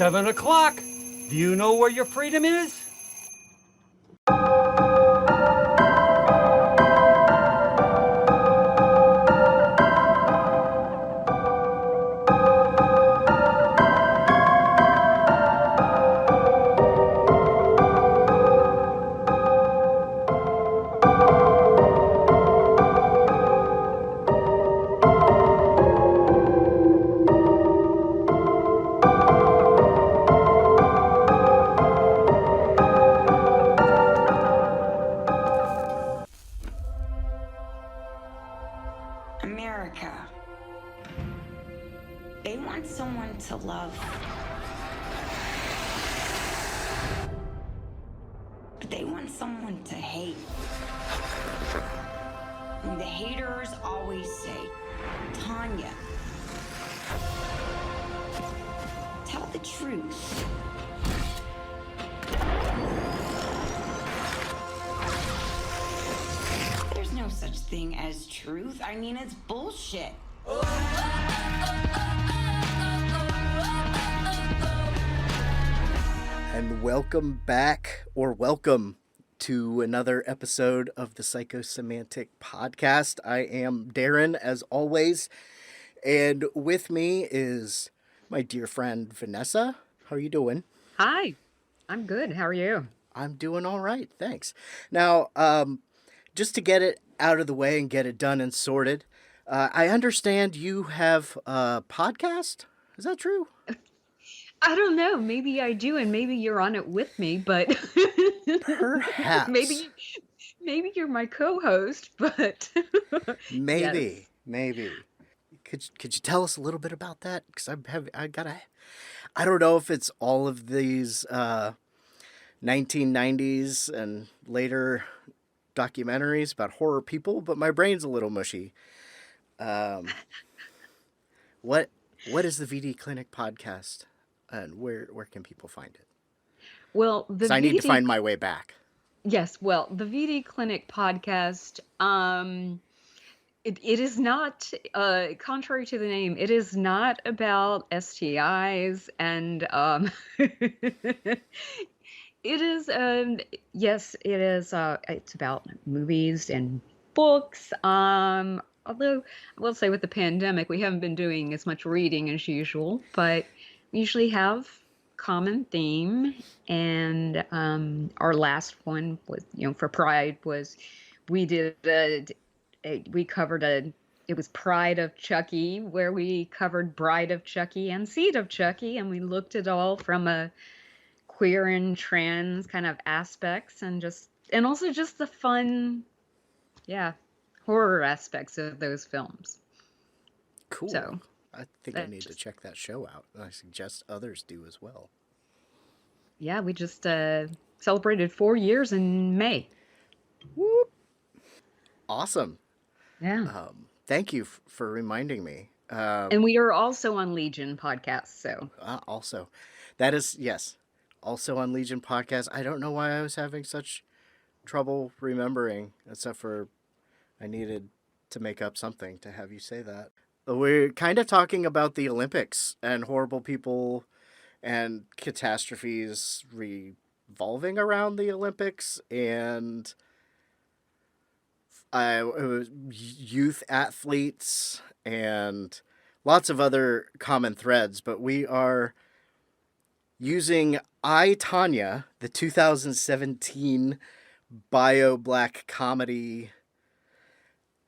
7 o'clock. Do you know where your freedom is? America. They want someone to love. But they want someone to hate. And the haters always say, Tonya, tell the truth. There's no such thing as truth. I mean, it's bullshit. And welcome back, or welcome to another episode of the Psychosemantic Podcast. I am Daeron, as always, and with me is my dear friend Vanessa. How are you doing? Hi, I'm good. How are you? I'm doing all right, thanks. Now, just to get it out of the way and get it done and sorted, I understand you have a podcast. Is that true? I don't know. Maybe I do, and maybe you're on it with me, but Perhaps. maybe you're my co-host, but Maybe, yes. maybe. Could you tell us a little bit about that? Because I don't know if it's all of these 1990s and later documentaries about horror people, but my brain's a little mushy. What is the VD Clinic podcast, and where can people find it? Well, 'Cause I need to find my way back. Yes, well, the VD Clinic podcast, it is not, contrary to the name, it is not about STIs and it is, yes, it is, it's about movies and books. Although I will say with the pandemic, we haven't been doing as much reading as usual, but we usually have common theme. And our last one was, for Pride was, we did we covered it was Pride of Chucky, where we covered Bride of Chucky and Seed of Chucky, and we looked at all from a queer and trans kind of aspects, and also just the fun, horror aspects of those films. Cool. So I think I need to check that show out. I suggest others do as well. Yeah, we just celebrated 4 years in May. Whoop. Awesome. Yeah. Thank you for reminding me. And we are also on Legion podcast, so. Also. That is, yes. Also on Legion podcast. I don't know why I was having such trouble remembering, except for I needed to make up something to have you say that. We're kind of talking about the Olympics and horrible people and catastrophes revolving around the Olympics and youth athletes and lots of other common threads. But we are using I, Tonya, the 2017 bio-black comedy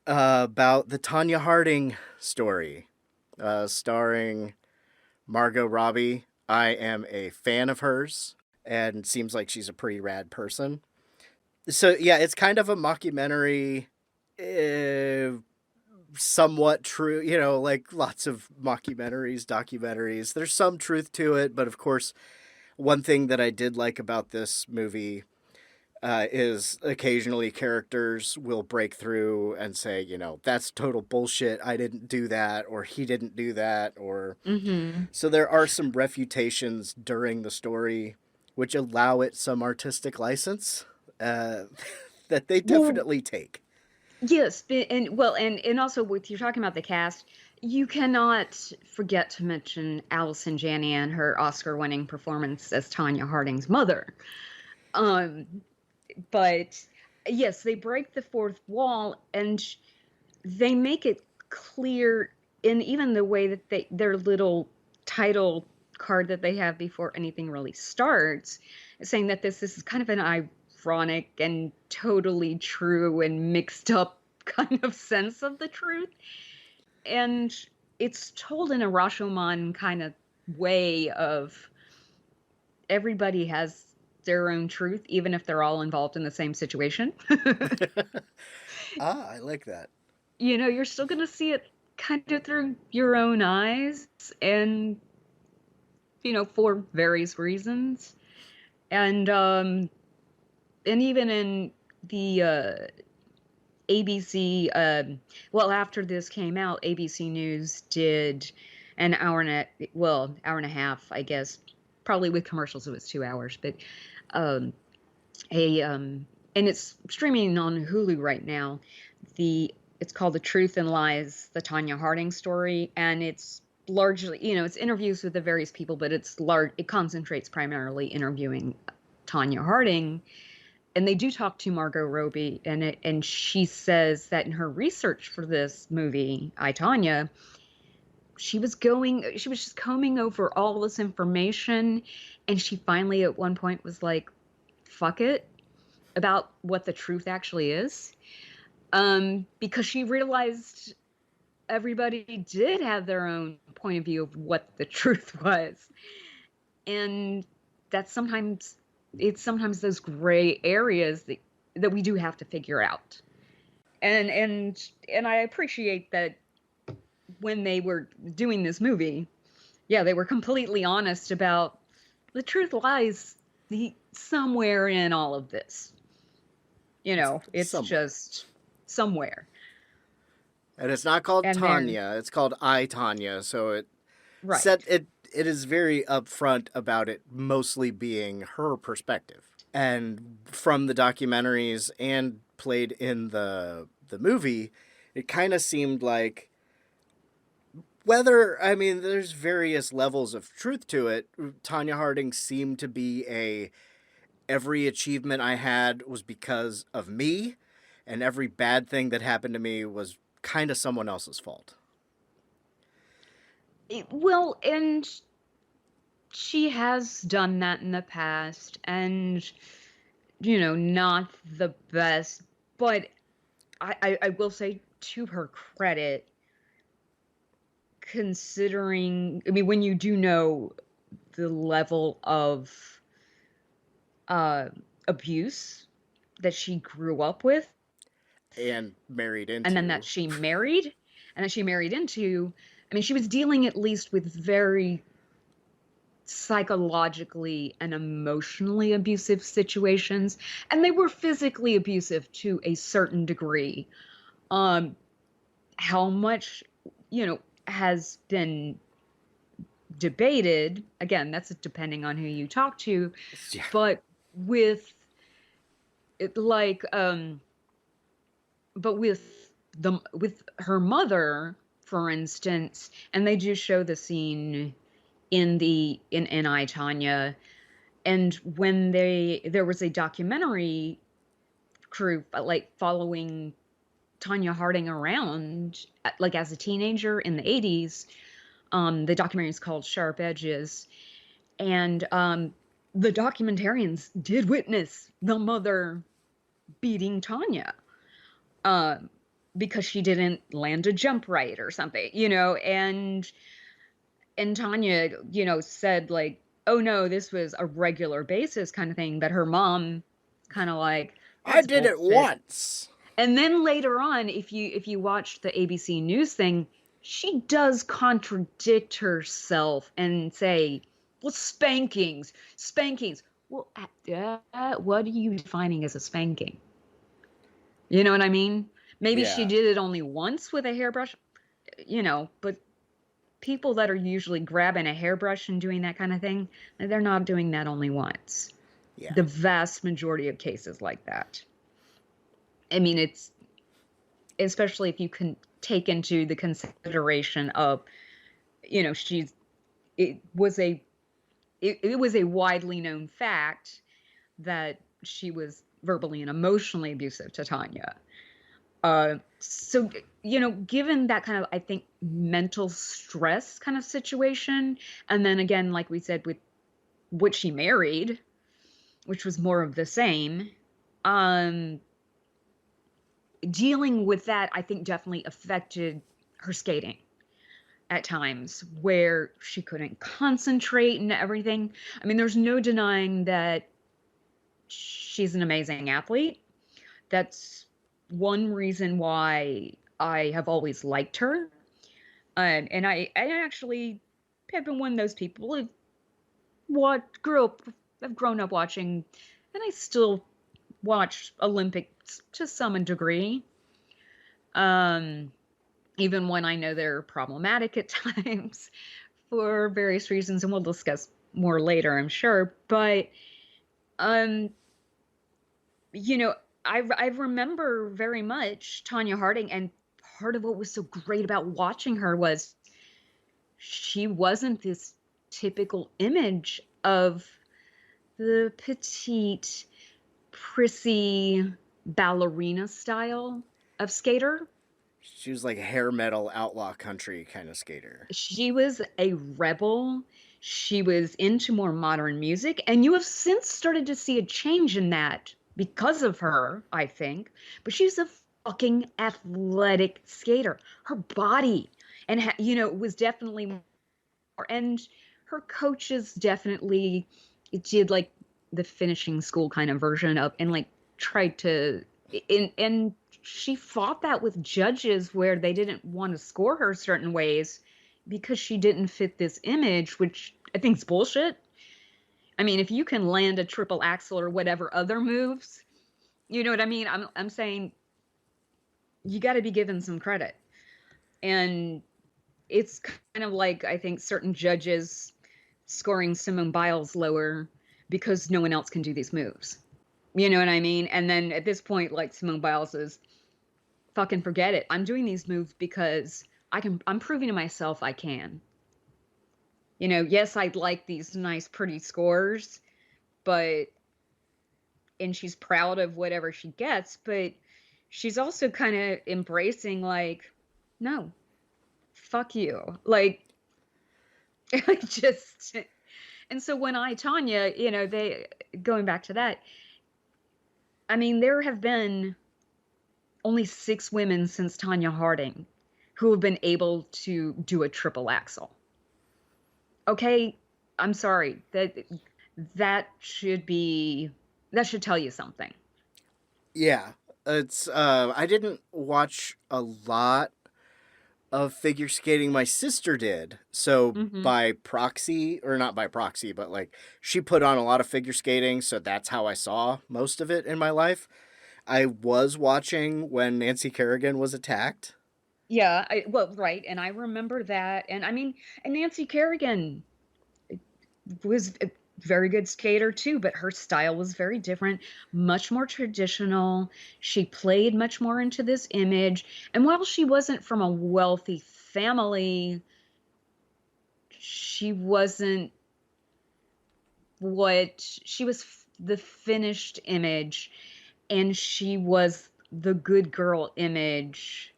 about the Tonya Harding story, starring Margot Robbie. I am a fan of hers, and seems like she's a pretty rad person. So, yeah, it's kind of a mockumentary, somewhat true, like lots of mockumentaries, documentaries. There's some truth to it, but of course, one thing that I did like about this movie is occasionally characters will break through and say, that's total bullshit. I didn't do that, or he didn't do that, or so there are some refutations during the story which allow it some artistic license that they definitely take. Yes, and also with you're talking about the cast, you cannot forget to mention Allison Janney and her Oscar-winning performance as Tonya Harding's mother. But yes, they break the fourth wall, and they make it clear in even the way that their little title card that they have before anything really starts, saying that this is kind of an ironic and totally true and mixed up kind of sense of the truth. And it's told in a Rashomon kind of way of everybody has their own truth, even if they're all involved in the same situation. I like that. You know, you're still going to see it kind of through your own eyes and, you know, for various reasons. And even in the ABC, after this came out, ABC News did an hour and a half, I guess, probably with commercials. It was 2 hours, but and it's streaming on Hulu right now. It's called The Truth and Lies, the Tonya Harding story, and it's largely, you know, it's interviews with the various people, but it concentrates primarily interviewing Tonya Harding. And they do talk to Margot Robbie, and she says that in her research for this movie, I, Tonya, she was just combing over all this information, and she finally at one point was like, fuck it, about what the truth actually is. Because she realized everybody did have their own point of view of what the truth was. And that sometimes those gray areas that we do have to figure out. And I appreciate that when they were doing this movie, yeah, they were completely honest about the truth lies somewhere in all of this. You know, it's somewhere. Just somewhere. And it's not called Tonya, it's called I, Tonya. So it is very upfront about it mostly being her perspective. And from the documentaries and played in the movie, it kind of seemed like there's various levels of truth to it. Tonya Harding seemed to be every achievement I had was because of me, and every bad thing that happened to me was kind of someone else's fault. Well, and she has done that in the past, and, you know, not the best, but I will say, to her credit, considering, I mean, when you do know the level of abuse that she grew up with and married into, and then that she married into, I mean, she was dealing at least with very psychologically and emotionally abusive situations, and they were physically abusive to a certain degree. How much, you know, has been debated, again, that's depending on who you talk to, yeah. But with it, like, but with her mother, for instance, and they do show the scene in I, Tonya, and when there was a documentary crew like following Tonya Harding around, like as a teenager in the 80s. The documentary is called Sharp Edges, and the documentarians did witness the mother beating Tonya because she didn't land a jump right or something, you know, and Tonya, you know, said like, oh no, this was a regular basis kind of thing, but her mom kind of like, I did it once. And then later on, if you watch the ABC News thing, she does contradict herself and say, well, spankings. Well, what are you defining as a spanking? You know what I mean? Maybe she did it only once with a hairbrush, you know, but people that are usually grabbing a hairbrush and doing that kind of thing, they're not doing that only once. Yeah. The vast majority of cases like that. I mean, especially if you can take into the consideration of, it was a it was a widely known fact that she was verbally and emotionally abusive to Tonya. So, given that kind of, I think, mental stress kind of situation, and then again, like we said, with what she married, which was more of the same, dealing with that, I think, definitely affected her skating at times, where she couldn't concentrate and everything. I mean, there's no denying that she's an amazing athlete. That's one reason why I have always liked her. And I actually have been one of those people who have grown up watching, and I still watch Olympics to some degree. Even when I know they're problematic at times for various reasons, and we'll discuss more later, I'm sure. But, I remember very much Tonya Harding, and part of what was so great about watching her was she wasn't this typical image of the petite, prissy ballerina style of skater. She was like hair metal outlaw country kind of skater. She was a rebel. She was into more modern music, and you have since started to see a change in that because of her, I think. But she's a fucking athletic skater. Her body, and was definitely more, and her coaches definitely did like the finishing school kind of version of, and like tried to, and she fought that with judges where they didn't want to score her certain ways because she didn't fit this image, which I think is bullshit. I mean, if you can land a triple axel or whatever other moves, you know what I mean? I'm saying you got to be given some credit. And it's kind of like, I think, certain judges scoring Simone Biles lower because no one else can do these moves. You know what I mean? And then at this point, like, Simone Biles is, fucking forget it. I'm doing these moves because I'm proving to myself I can. Yes, I'd like these nice, pretty scores, and she's proud of whatever she gets, but she's also kind of embracing, like, no, fuck you. Like, I just, and so when Tonya, going back to that, I mean, there have been only 6 women since Tonya Harding who have been able to do a triple axel. Okay, I'm sorry. That should tell you something. Yeah, it's I didn't watch a lot of figure skating. My sister did. So by proxy, or not by proxy, but like she put on a lot of figure skating, so that's how I saw most of it in my life. I was watching when Nancy Kerrigan was attacked. Yeah, right, and I remember that, and I mean, and Nancy Kerrigan was a very good skater too, but her style was very different, much more traditional. She played much more into this image, and while she wasn't from a wealthy family, she wasn't she was the finished image, and she was the good girl image.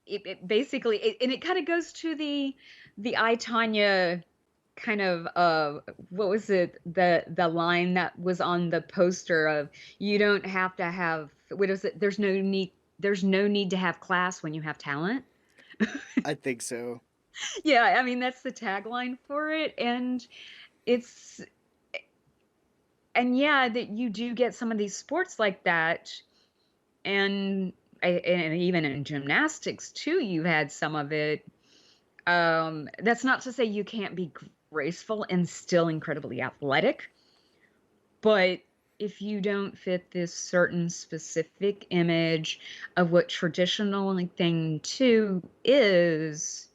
It basically, and it kind of goes to the I, Tonya kind of, what was it, the line that was on the poster of, you don't have to have, what is it, there's no need to have class when you have talent. I think so. Yeah, I mean, that's the tagline for it. And yeah, that you do get some of these sports like that, and even in gymnastics too, you had some of it. That's not to say you can't be graceful and still incredibly athletic, but if you don't fit this certain specific image of what traditional thing two is,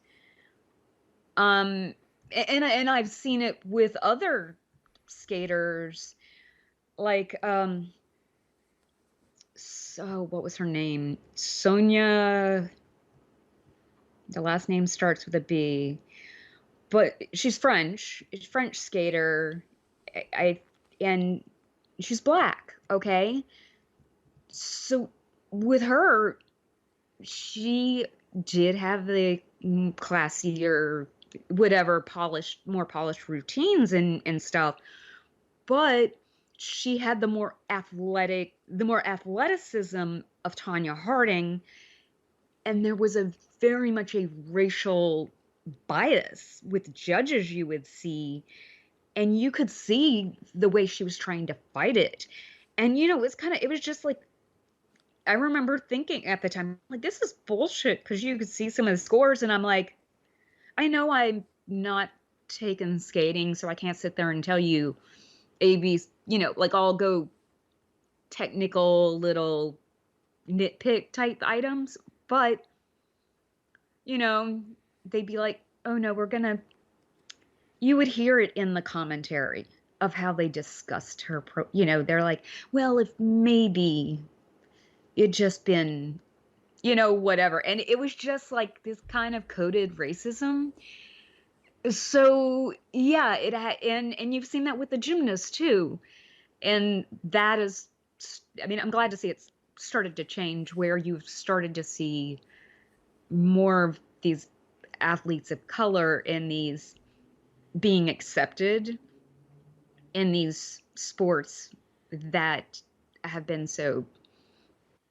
and I've seen it with other skaters, like what was her name? Sonia. The last name starts with a B, but she's French. She's a French skater. I and she's black. Okay, so with her, she did have the classier, whatever, more polished routines and stuff, but she had the more athleticism of Tonya Harding, and there was a very much a racial bias with judges you would see, and you could see the way she was trying to fight it. And it was just like, I remember thinking at the time, like, this is bullshit, because you could see some of the scores, and I'm like, I know I'm not taking skating, so I can't sit there and tell you AB's, like, I'll go technical little nitpick type items, but, they'd be like, oh no, you would hear it in the commentary of how they discussed her, they're like, well, if maybe it just been, whatever. And it was just like this kind of coded racism. So yeah, and you've seen that with the gymnasts too. And that is, I'm glad to see it's started to change, where you've started to see more of these athletes of color in these being accepted in these sports that have been so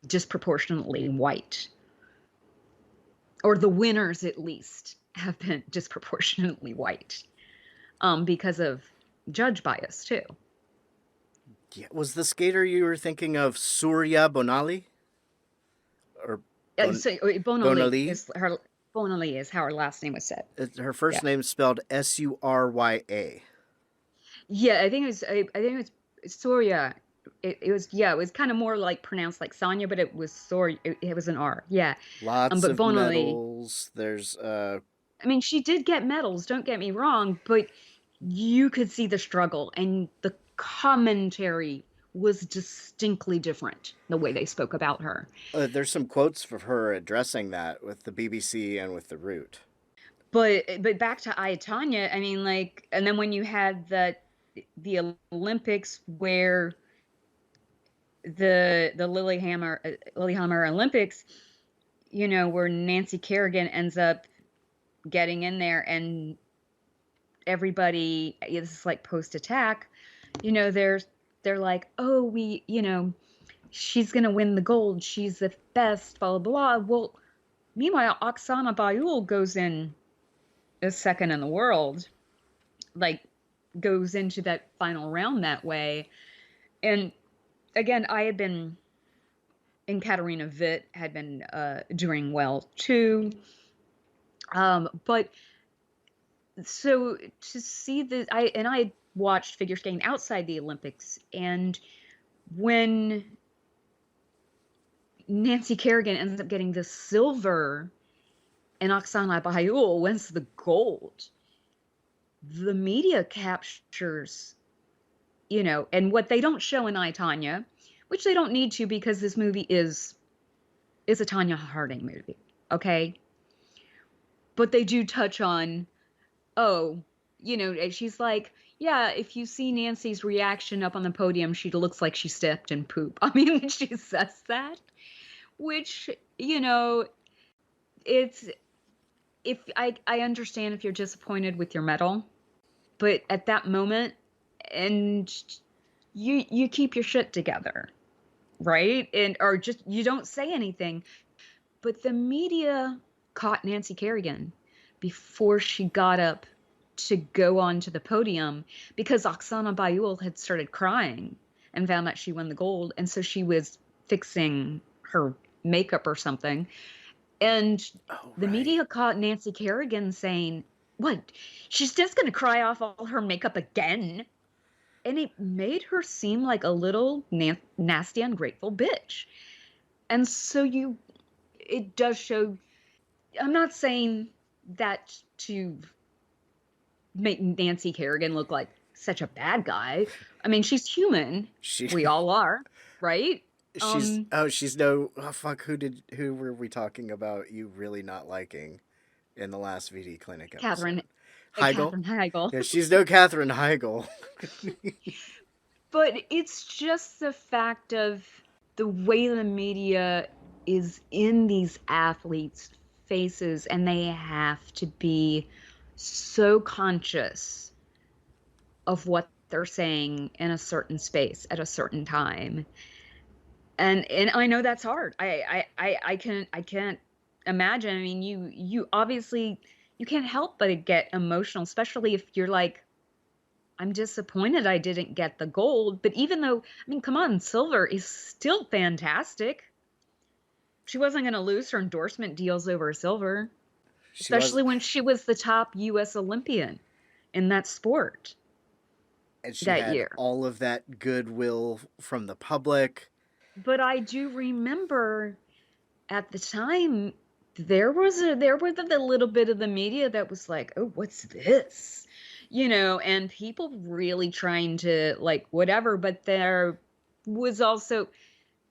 disproportionately white, or the winners at least have been disproportionately white, because of judge bias too. Yeah, was the skater you were thinking of Surya Bonali? Or Bonali is her. Bonali is how her last name was said. Her first name is spelled Surya. Yeah, I think it was Surya. It was kind of more like pronounced like Sonya, but it was Surya. It was an R. Yeah. Lots but of Bonali, medals. There's she did get medals, don't get me wrong, but you could see the struggle, and the commentary was distinctly different, the way they spoke about her. There's some quotes of her addressing that with the BBC and with the Root. But back to Tonya, and then when you had the Olympics where the Lillehammer Olympics, where Nancy Kerrigan ends up getting in there, and everybody, this is like post-attack, they're like, oh, she's gonna win the gold, she's the best, blah blah blah. Well, meanwhile, Oksana Bayul goes in as second in the world, like goes into that final round that way. And again, I had been, and Katarina Witt had been doing well too. But so to see I watched figure skating outside the Olympics, and when Nancy Kerrigan ends up getting the silver and Oksana Bayul wins the gold, the media captures, and what they don't show in I, Tonya, which they don't need to, because this movie is a Tonya Harding movie, okay? But they do touch on, she's like, yeah, if you see Nancy's reaction up on the podium, she looks like she stepped in poop. She says that, which, it's, if I understand if you're disappointed with your medal, but at that moment, and you keep your shit together, right? Or just, you don't say anything. But the media caught Nancy Kerrigan before she got up to go on to the podium, because Oksana Bayul had started crying and found that she won the gold, and so she was fixing her makeup or something. And the media caught Nancy Kerrigan saying, what, she's just going to cry off all her makeup again? And it made her seem like a little nasty, ungrateful bitch. And so it does show, I'm not saying that to make Nancy Kerrigan look like such a bad guy. She's human. We all are, right? She's no, oh fuck, who were we talking about you really not liking in the last VD Clinic episode? Catherine, Heigl? Catherine Heigl. Yeah, she's no Katherine Heigl. But it's just the fact of the way the media is in these athletes' faces, and they have to be so conscious of what they're saying in a certain space at a certain time. And I know that's hard. I can't imagine. I mean, you obviously you can't help but get emotional, especially if you're like, I'm disappointed I didn't get the gold. But even though, I mean, come on, silver is still fantastic. She wasn't going to lose her endorsement deals over silver, especially when she was the top U.S. Olympian in that sport. And she that had year. all of that goodwill from the public. But I do remember at the time there was a little bit of the media that was like, oh, what's this? You know, and people really trying to like whatever, but there was also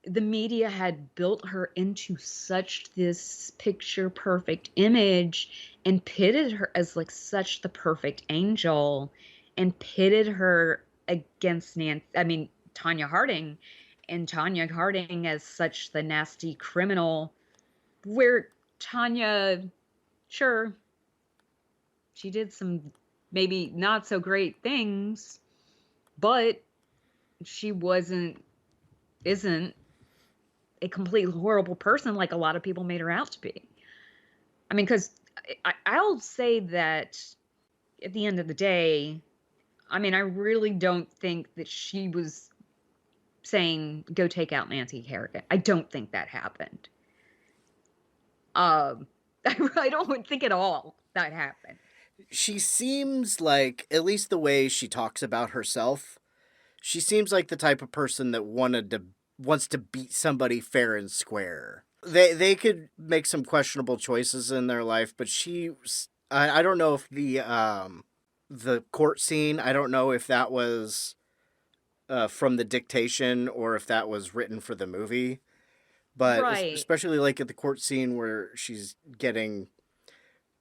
the media had built her into such this picture perfect image and pitted her as like such the perfect angel and pitted her against Tonya Harding, and Tonya Harding as such the nasty criminal, where Tonya, sure, she did some maybe not so great things, but she isn't a completely horrible person like a lot of people made her out to be. I mean, because I'll say that at the end of the day, I mean, I really don't think that she was saying, go take out Nancy Kerrigan. I don't think that happened. I don't think at all that happened. She seems like, at least the way she talks about herself, she seems like the type of person that wants to beat somebody fair and square. They could make some questionable choices in their life, but I don't know if the court scene, I don't know if that was from the dictation or if that was written for the movie. But Right. especially like at the court scene where she's getting,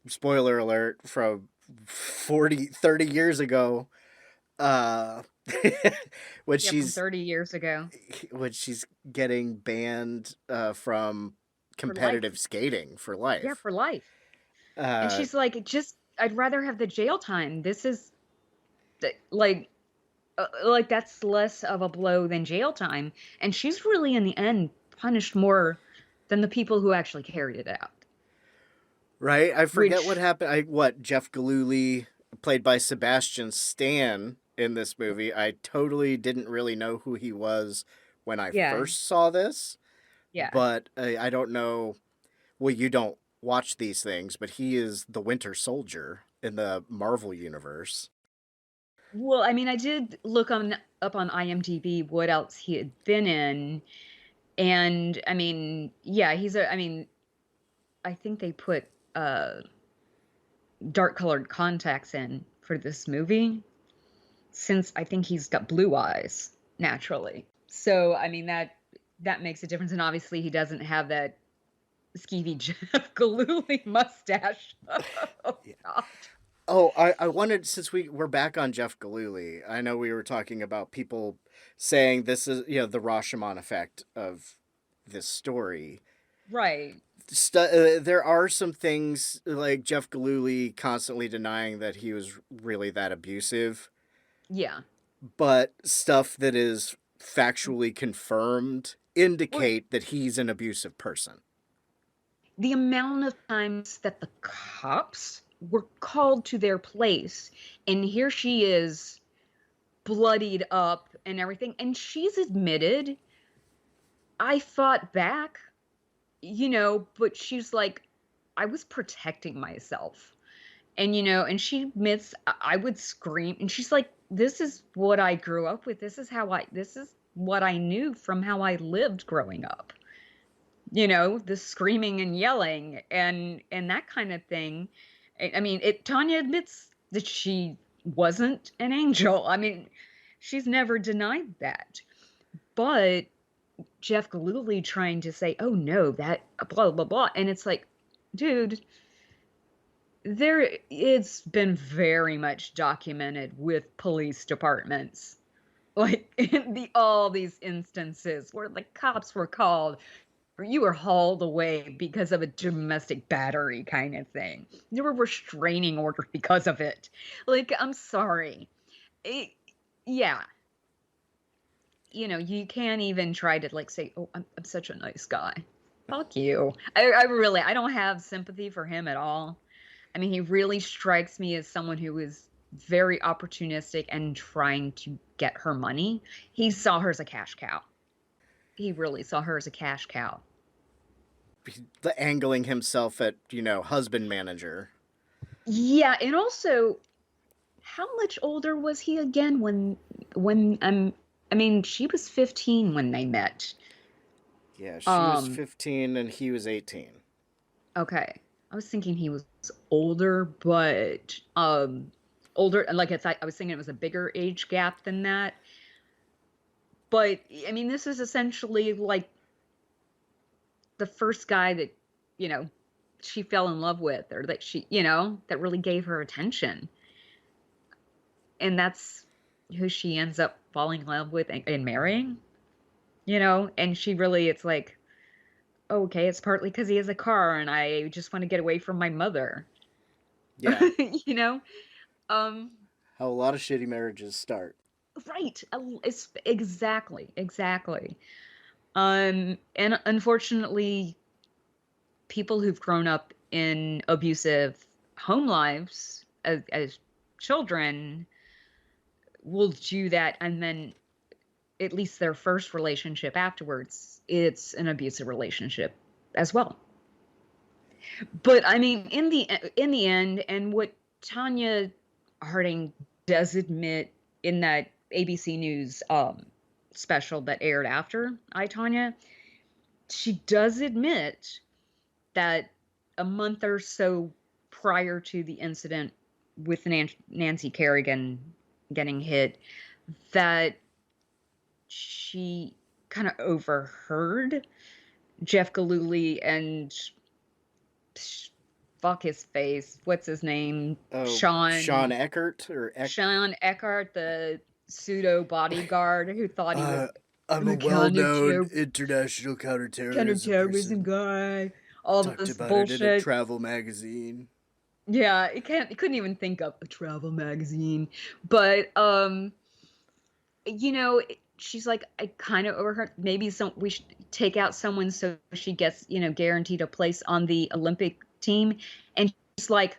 spoiler alert, from 30 years ago, when From she's 30 years ago. when she's getting banned from competitive skating for life. Yeah, for life. And she's like, I'd rather have the jail time. This is like that's less of a blow than jail time. And she's really in the end punished more than the people who actually carried it out. Right? I forget what happened. Jeff Gillooly, played by Sebastian Stan in this movie. I totally didn't really know who he was when I first saw this. Yeah. But I don't know. Well, you don't watch these things, but he is the Winter Soldier in the Marvel universe. Well, I mean, I did look up on IMDb what else he had been in. And I mean, yeah, I think they put dark colored contacts in for this movie, since I think he's got blue eyes naturally. So, I mean, that makes a difference. And obviously he doesn't have that skeevy Jeff Gillooly mustache. Oh, God. Oh, I wanted, since we're back on Jeff Gillooly, I know we were talking about people saying this is, the Rashomon effect of this story. Right. There are some things, like Jeff Gillooly constantly denying that he was really that abusive. Yeah. But stuff that is factually confirmed indicate that he's an abusive person. The amount of times that the cops were called to their place, and here she is bloodied up and everything, and she's admitted, I fought back, but she's like, I was protecting myself. And, and she admits, I would scream, and she's like, this is what I grew up with. This is what I knew from how I lived growing up. The screaming and yelling and that kind of thing. I mean, Tonya admits that she wasn't an angel. I mean, she's never denied that. But Jeff Galooly trying to say, oh no, that blah, blah, blah. And it's like, dude, it's been very much documented with police departments. Like in all these instances where the cops were called or you were hauled away because of a domestic battery kind of thing. There were restraining orders because of it. Like, I'm sorry. Yeah. You can't even try to like say, oh, I'm such a nice guy. Fuck you. I don't have sympathy for him at all. I mean, he really strikes me as someone who is very opportunistic and trying to get her money. He saw her as a cash cow. He really saw her as a cash cow. The angling himself at, husband manager. Yeah, and also, how much older was he again I mean, she was 15 when they met. Yeah, she was 15 and he was 18. Okay. I was thinking he was older, but older, like I was thinking it was a bigger age gap than that. But I mean, this is essentially like the first guy that, she fell in love with, or that she, that really gave her attention. And that's who she ends up falling in love with and marrying, and she really, it's like, okay, it's partly because he has a car and I just want to get away from my mother. Yeah. How a lot of shitty marriages start. Right. It's exactly. And unfortunately, people who've grown up in abusive home lives as children will do that, and then at least their first relationship afterwards, it's an abusive relationship as well. But I mean, in the end, and what Tonya Harding does admit in that ABC News special that aired after I, Tonya, she does admit that a month or so prior to the incident with Nancy Kerrigan getting hit, that she kind of overheard Jeff Galooly and fuck his face, what's his name? Sean Eckert Sean Eckert, the pseudo bodyguard who thought he was I'm a well-known international counterterrorism guy. All talked this about bullshit. it in a travel magazine. Yeah, he couldn't even think of a travel magazine. But she's like, I kind of overheard maybe we should take out someone so she gets, guaranteed a place on the Olympic team. And she's like,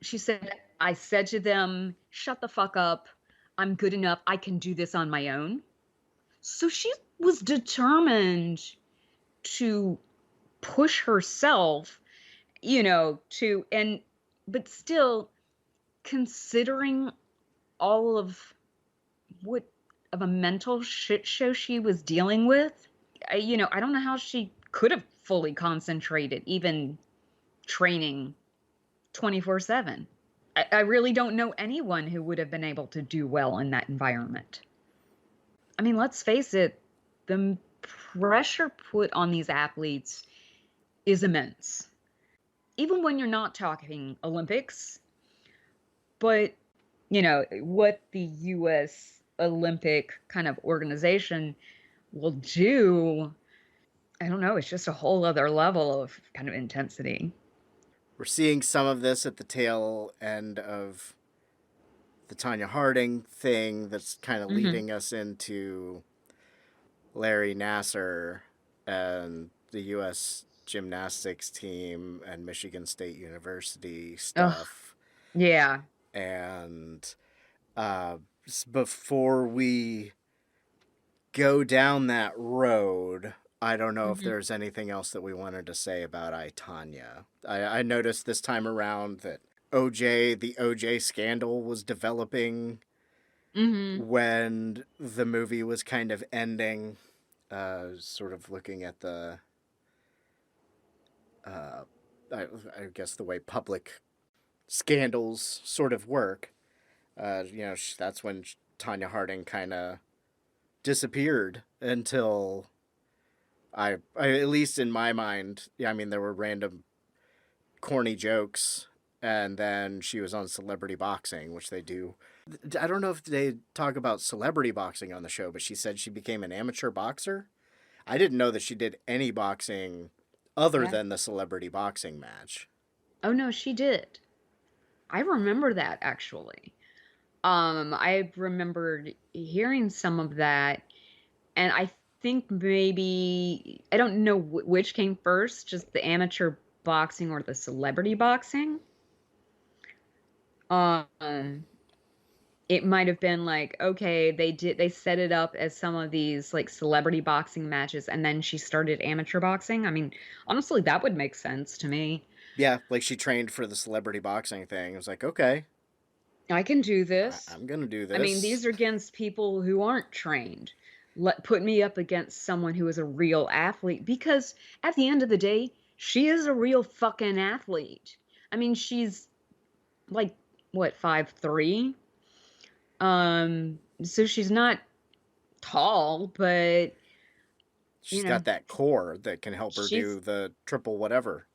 she said, I said to them, shut the fuck up. I'm good enough. I can do this on my own. So she was determined to push herself, but still considering all of a mental shit show she was dealing with. I don't know how she could have fully concentrated, even training 24/7. I really don't know anyone who would have been able to do well in that environment. I mean, let's face it, the pressure put on these athletes is immense. Even when you're not talking Olympics, but, what the U.S. Olympic kind of organization will do, I don't know, it's just a whole other level of kind of intensity. We're seeing some of this at the tail end of the Tonya Harding thing that's kind of leading us into Larry Nassar and the U.S. gymnastics team and Michigan State University stuff. Ugh. Yeah. And before we go down that road, I don't know if there's anything else that we wanted to say about I, Tonya. I noticed this time around that the OJ scandal was developing when the movie was kind of ending, sort of looking at the, I guess the way public scandals sort of work. That's when Tonya Harding kind of disappeared until I at least in my mind, yeah, I mean, there were random corny jokes, and then she was on Celebrity Boxing, which they do. I don't know if they talk about celebrity boxing on the show, but she said she became an amateur boxer. I didn't know that she did any boxing other Yeah. than the celebrity boxing match. Oh no, she did. I remember that actually. I remembered hearing some of that, and I think maybe I don't know which came first, just the amateur boxing or the celebrity boxing. Um, it might have been like, okay, they set it up as some of these like celebrity boxing matches, and then she started amateur boxing. I mean, honestly, that would make sense to me. Yeah, like she trained for the celebrity boxing thing. It was like, okay, I can do this. I'm going to do I mean, this. these are against people who aren't trained. Put me up against someone who is a real athlete, because at the end of the day, she is a real fucking athlete. I mean, she's like what, 5'3"? So she's not tall, but She's you know, got that core that can help her she's do the triple whatever.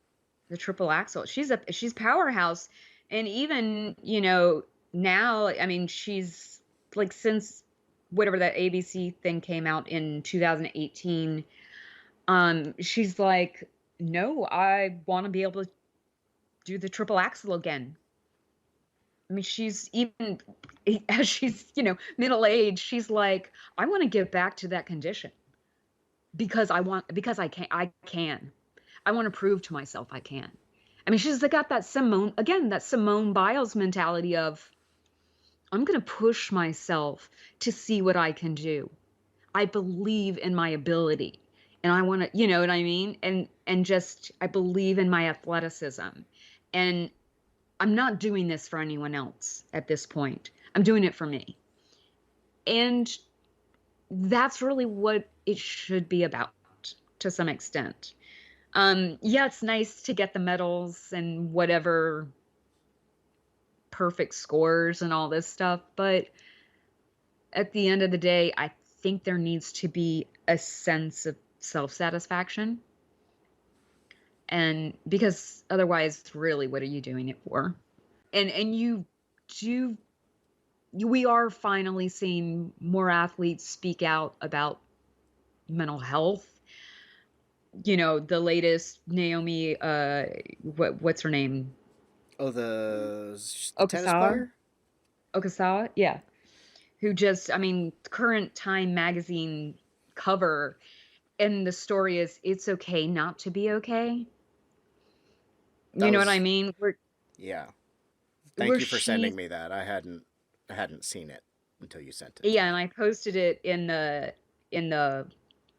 the triple axel. She's powerhouse, and even now, I mean, she's like, since whatever that ABC thing came out in 2018, she's like, no, I want to be able to do the triple axel again. I mean, she's even as she's middle aged, she's like, I want to get back to that condition because I can. I want to prove to myself I can. I mean, she's got that Simone Biles mentality of, I'm going to push myself to see what I can do. I believe in my ability, and I want to, you know what I mean? And just, I believe in my athleticism, and I'm not doing this for anyone else at this point. I'm doing it for me. And that's really what it should be about to some extent. Yeah, it's nice to get the medals and whatever perfect scores and all this stuff, but at the end of the day, I think there needs to be a sense of self-satisfaction. And because otherwise, really, what are you doing it for? And we are finally seeing more athletes speak out about mental health. The latest Naomi, what's her name? Oh, the tennis Okasawa? player? Okasawa, yeah. Who just, I mean, current Time magazine cover, and the story is, it's okay not to be okay. That You know what was I mean? Yeah. Thank Where you for sending she's, me that. I hadn't seen it until you sent it to yeah, me. and I posted it in the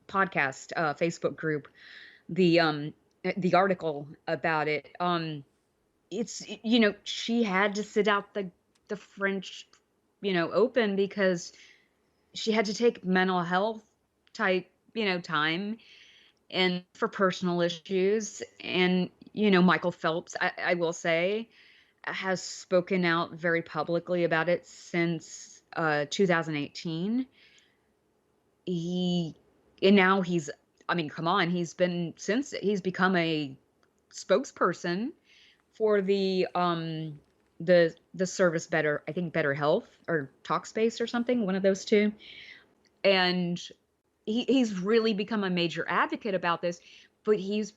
podcast Facebook group, the article about it. It's, she had to sit out the French, Open, because she had to take mental health type, time, and for personal issues. And Michael Phelps, I will say, has spoken out very publicly about it since 2018. And now I mean, come on, he's become a spokesperson for the service, I think Better Health or Talkspace or something, one of those two. And he's really become a major advocate about this, but he's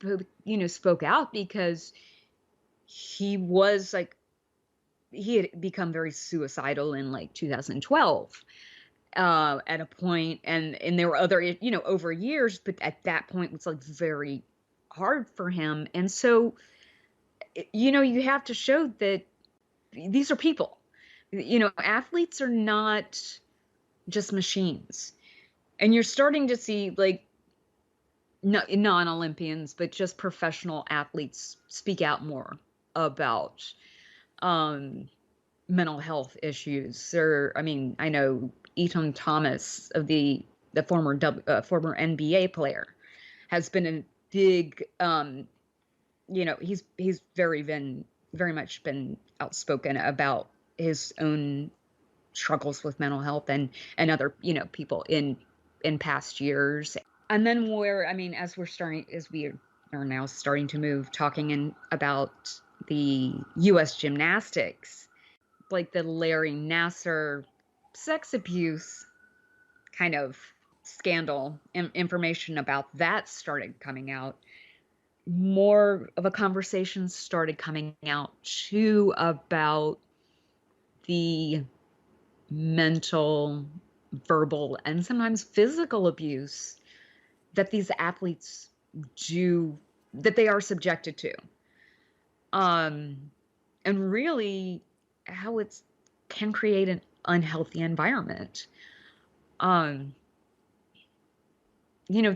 spoke out because he was like, he had become very suicidal in like 2012 at a point, and there were other, over years, but at that point it was like very hard for him. And so you have to show that these are people. Athletes are not just machines. And you're starting to see, like, non-Olympians, but just professional athletes speak out more about mental health issues. Or, I mean, I know Eton Thomas, of the former NBA player, has been a big, he's very much been outspoken about his own struggles with mental health and other, people in past years. And then as we are now starting to move, talking about the U.S. gymnastics, like the Larry Nassar sex abuse kind of scandal, information about that started coming out. More of a conversation started coming out too about the mental, verbal, and sometimes physical abuse that these athletes that they are subjected to. And really how it can create an unhealthy environment. The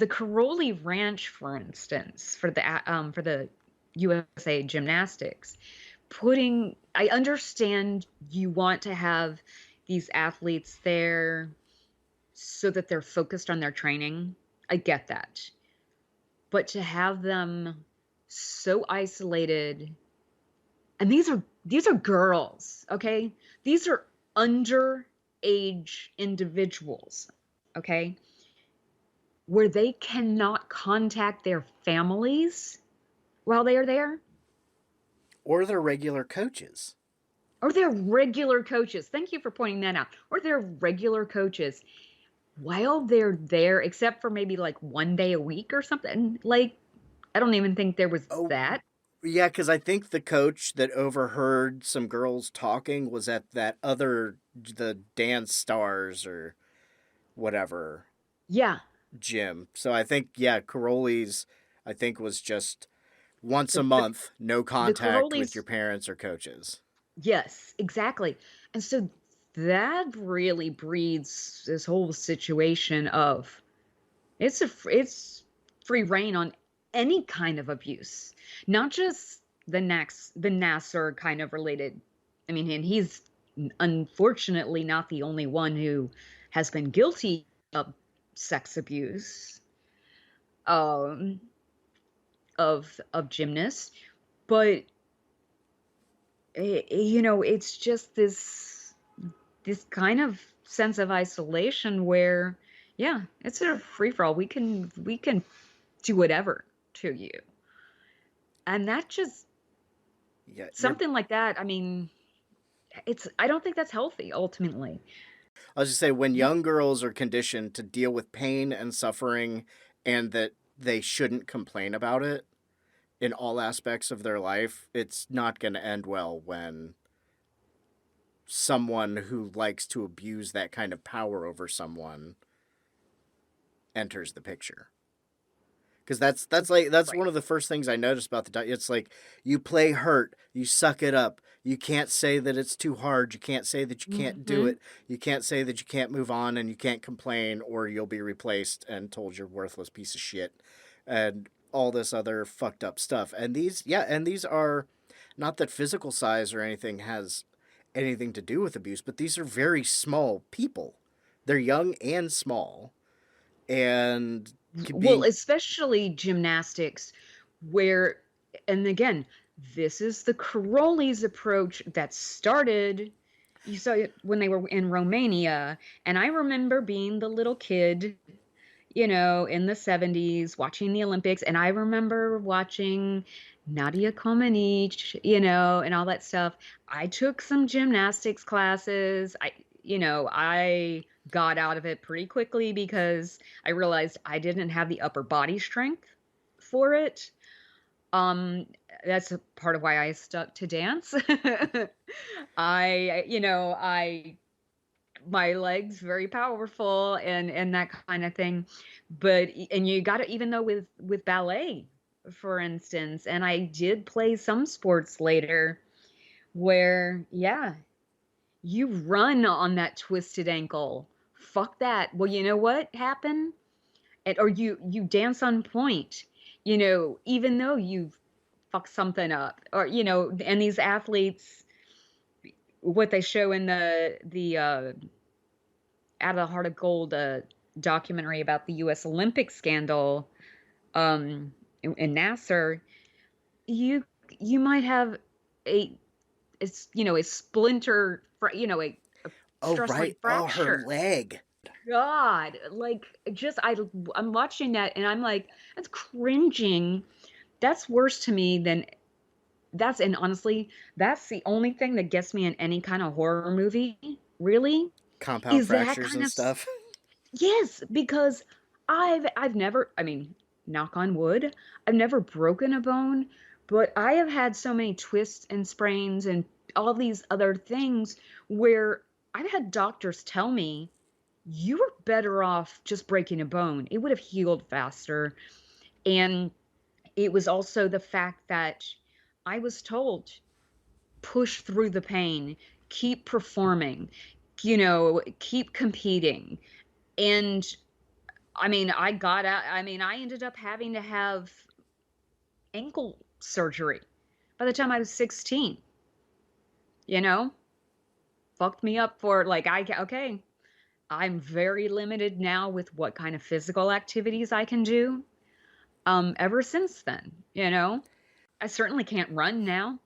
Caroli Ranch, for instance, for the USA Gymnastics, I understand you want to have these athletes there so that they're focused on their training. I get that. But to have them so isolated, and these are girls, okay? These are underage individuals, okay? Where they cannot contact their families while they are there. Or their regular coaches. Or their regular coaches. Thank you for pointing that out. Or their regular coaches while they're there, except for maybe like one day a week or something. Like, I don't even think there was that. Yeah, because I think the coach that overheard some girls talking was at the Dance Stars or whatever. Yeah. Gym. So I think, Caroli's, I think, was just once a month, no contact with your parents or coaches. Yes, exactly. And so that really breeds this whole situation of it's free reign on any kind of abuse, not just the Nassar kind of related. I mean, and he's unfortunately not the only one who has been guilty of sex abuse of gymnasts, but it's just this kind of sense of isolation where, yeah, it's a free for all. We can do whatever to you, and that just something like that. I mean, I don't think that's healthy ultimately. I was just say, when young girls are conditioned to deal with pain and suffering, and that they shouldn't complain about it in all aspects of their life, it's not going to end well when someone who likes to abuse that kind of power over someone enters the picture. Because that's right. One of the first things I noticed about it's like, you play hurt, you suck it up. You can't say that it's too hard. You can't say that you can't do it. You can't say that you can't move on, and you can't complain, or you'll be replaced and told you're a worthless piece of shit. And all this other fucked up stuff. And these are, not that physical size or anything has anything to do with abuse, but these are very small people. They're young and small. And well, especially gymnastics, where, and again, this is the Caroli's approach that started, you saw it when they were in Romania. And I remember being the little kid, in the 70s, watching the Olympics. And I remember watching Nadia Comaneci, and all that stuff. I took some gymnastics classes. I got out of it pretty quickly because I realized I didn't have the upper body strength for it. That's a part of why I stuck to dance. My legs very powerful and that kind of thing. And you got to, even though with ballet, for instance, and I did play some sports later where, yeah, you run on that twisted ankle. Fuck that. Well, you know what happened? Or you dance on point, even though you've fucked something up, or, and these athletes, what they show in the Out of the Heart of Gold documentary about the U.S. Olympic scandal in Nassar, you might have a splinter, a stress fracture. Oh, her leg. God, like just I'm watching that and I'm like, that's cringing. That's worse to me than and honestly, that's the only thing that gets me in any kind of horror movie, really, Compound is that fractures kind and of stuff. yes, because I've never, I mean, knock on wood, I've never broken a bone, but I have had so many twists and sprains and all these other things where I've had doctors tell me you were better off just breaking a bone. It would have healed faster. And it was also the fact that I was told push through the pain, keep performing, keep competing. And I mean, I ended up having to have ankle surgery by the time I was 16, you know, fucked me up for like, okay, I'm very limited now with what kind of physical activities I can do. Ever since then, I certainly can't run now.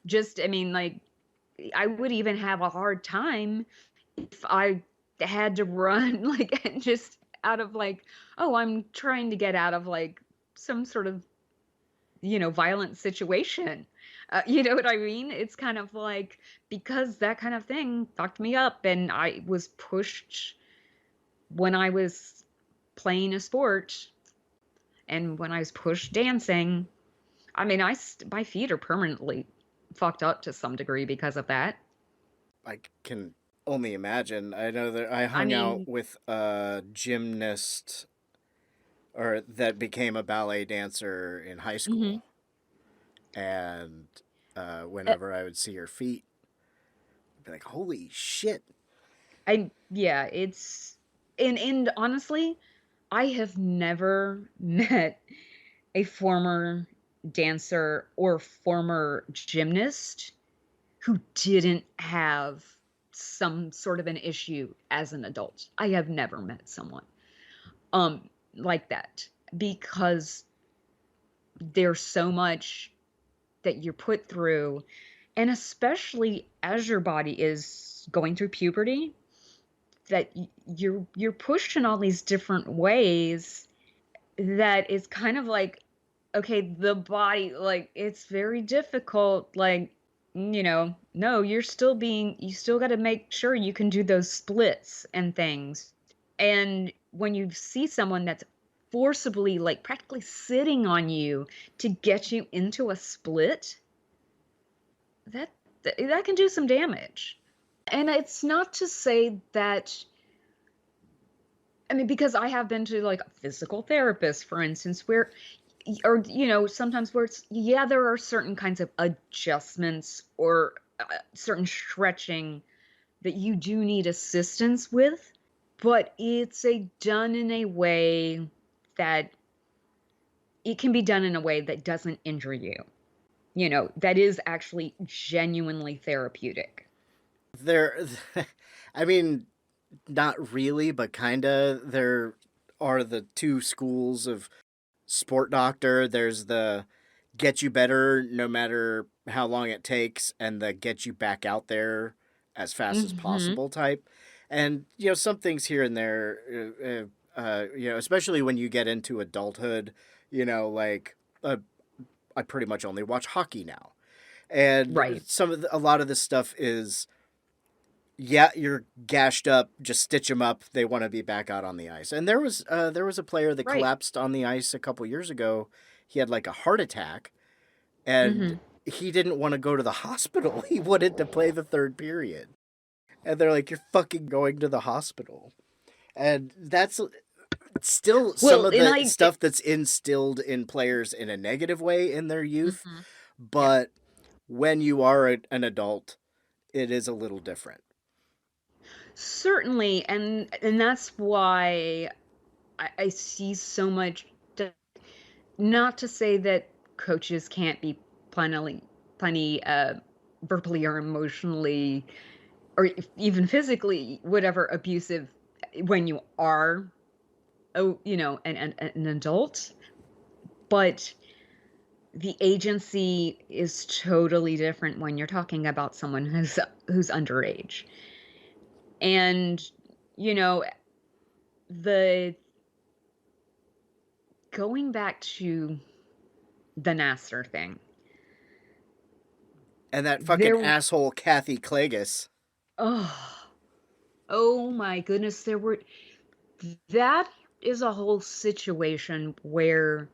Just, I mean, like, I would even have a hard time if I had to run, like, just out of like, oh, I'm trying to get out of like some sort of, violent situation. You know what I mean? It's kind of like because that kind of thing fucked me up and I was pushed when I was playing a sport and when I was pushed dancing. I mean, my feet are permanently fucked up to some degree because of that. I can only imagine. I know that I I hung out mean, with a gymnast or that became a ballet dancer in high mhm. school. And Uh, whenever I would see her feet, I'd be like, holy shit. yeah, and honestly, I have never met a former dancer or former gymnast who didn't have some sort of an issue as an adult. I have never met someone like that because there's so much that you're put through, and especially as your body is going through puberty, that you're pushed in all these different ways that is kind of like, okay, the body, like, it's very difficult, like, no, you still got to make sure you can do those splits and things. And when you see someone that's forcibly, like, practically sitting on you to get you into a split, that that can do some damage. And it's not to say that, I mean, because I have been to like a physical therapist, for instance, where, or, sometimes where it's, yeah, there are certain kinds of adjustments or certain stretching that you do need assistance with, but done in a way that it can be done in a way that doesn't injure you, that is actually genuinely therapeutic. There, I mean, not really, but kinda. There are the two schools of sport doctor. There's the get you better no matter how long it takes, and the get you back out there as fast as Hmm. possible type. And some things here and there, especially when you get into adulthood, like I pretty much only watch hockey now, and Right. a lot of this stuff is, yeah, you're gashed up, just stitch them up. They want to be back out on the ice. And there was a player that Right. collapsed on the ice a couple years ago. He had like a heart attack, and Hmm. he didn't want to go to the hospital. He wanted to play the third period. And they're like, "You're fucking going to the hospital." And that's still some Well, of and the I, stuff that's instilled in players in a negative way in their youth. mhm. Yeah, But when you are an adult, it is a little different. certainly, and that's why I see so much. Not to say that coaches can't be plenty verbally or emotionally or even physically, whatever, abusive when you are, an adult, but the agency is totally different when you're talking about someone who's underage. And, you know, the going back to the Nassar thing, And that fucking there, asshole Kathy Klages. oh, oh my goodness, that is a whole situation where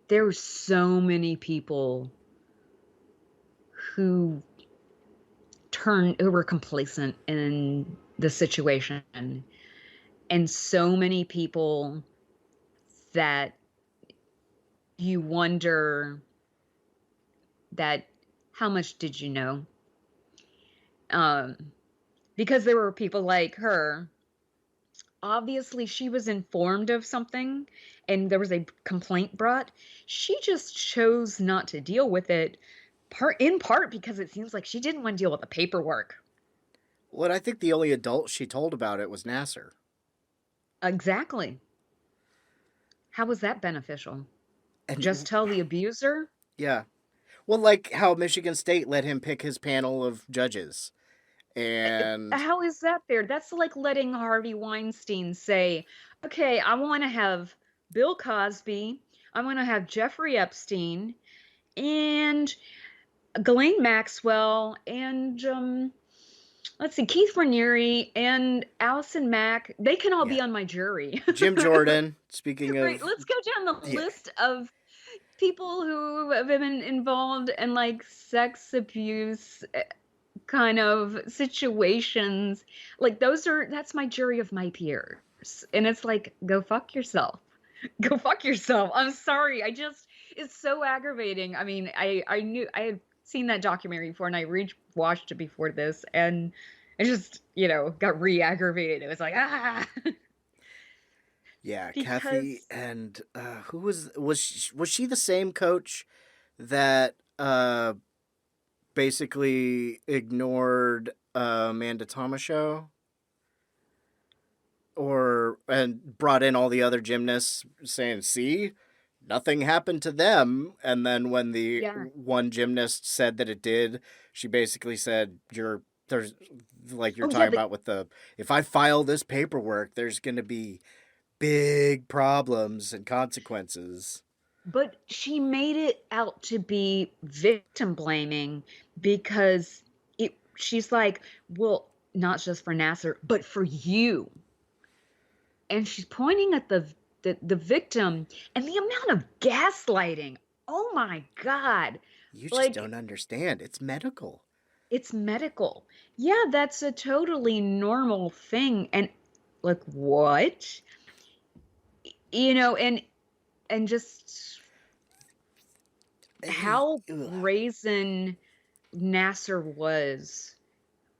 there's so many people who were complacent in the situation, and so many people that you wonder that how much did you know? Um, because there were people like her. Obviously, she was informed of something and there was a complaint brought. She just chose not to deal with it, in part because it seems like she didn't want to deal with the paperwork. Well, I think the only adult she told about it was Nassar. Exactly. How was that beneficial? And Just tell the abuser? yeah. Well, like how Michigan State let him pick his panel of judges. And How is that fair? That's like letting Harvey Weinstein say, okay, I want to have Bill Cosby, I want to have Jeffrey Epstein, and Ghislaine Maxwell, and let's see, Keith Raniere, and Allison Mack. They can all yeah. be on my jury. Jim Jordan, speaking of... Right, let's go down the list of people who have been involved in like sex abuse kind of situations. Like that's my jury of my peers. And it's like, go fuck yourself. Go fuck yourself. I'm sorry. It's so aggravating. I mean, I knew I had seen that documentary before and I watched it before this and I just, got re-aggravated. It was like, Yeah, because Kathy and who was she the same coach that basically ignored Amanda Thomas show and brought in all the other gymnasts saying, "See, nothing happened to them." And then when the one gymnast said that it did, she basically said, you're talking about with if I file this paperwork, there's going to be big problems and consequences. But she made it out to be victim blaming because she's like, well, not just for Nassar, but for you. And she's pointing at the victim and the amount of gaslighting. Oh my God. You just don't understand. It's medical. It's medical. Yeah, that's a totally normal thing. And like, what? And just how brazen Nassar was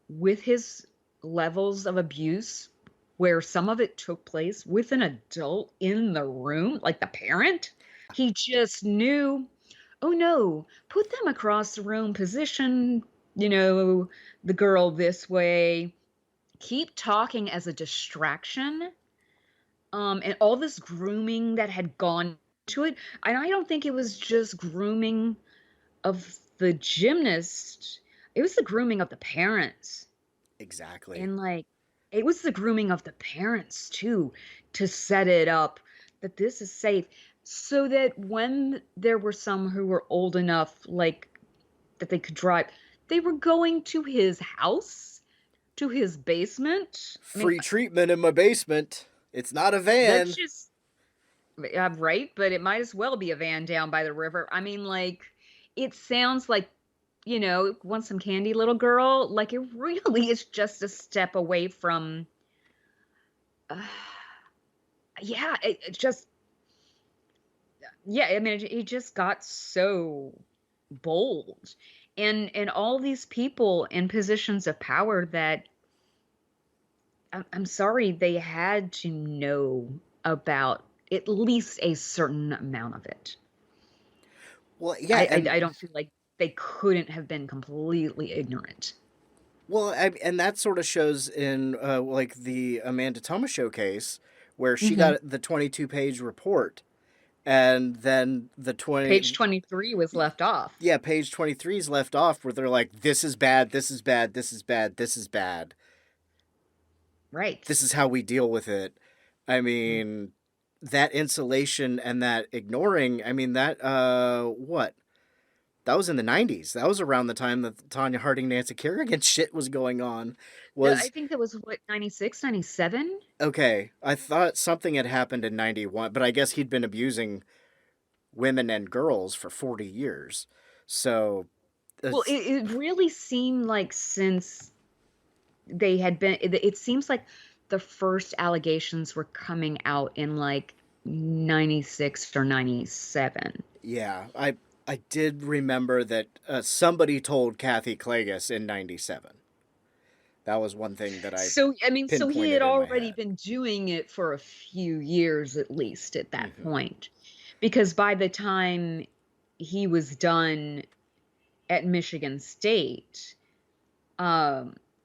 with his levels of abuse, where some of it took place with an adult in the room, like the parent. He just knew, oh no, put them across the room, position, the girl this way, keep talking as a distraction. And all this grooming that had gone to it. And I don't think it was just grooming of the gymnast. It was the grooming of the parents. Exactly. And it was the grooming of the parents too, to set it up that this is safe. So that when there were some who were old enough, that they could drive, they were going to his house, to his basement. Free treatment in my basement. It's not a van. That's just right, but it might as well be a van down by the river. I mean, it sounds like, want some candy, little girl? Like, it really is just a step away from, it just, I mean, it just got so bold. And all these people in positions of power that, I'm sorry, they had to know about at least a certain amount of it. Well, yeah. I don't feel like they couldn't have been completely ignorant. Well, and that sort of shows in the Amanda Thomas show case, where she got the 22-page report, and then page 23 was left off. Yeah, page 23 is left off, where they're like, this is bad, this is bad, this is bad, this is bad. Right. This is how we deal with it. I mean, that insulation and that ignoring, I mean, that, what? That was in the 90s. That was around the time that Tonya Harding, Nancy Kerrigan shit was going on. I Was, think that was what, 96, 97? okay, I thought something had happened in 91, but I guess he'd been abusing women and girls for 40 years. So, Well, it really seemed like since they had been, it seems like the first allegations were coming out in like 96 or 97. yeah, I did remember that somebody told Kathy Klages in 97. That was one thing that I So, I mean, so he pinpointed had in my already head. been doing it for a few years at least at that Mhm. point. Because by the time he was done at Michigan State,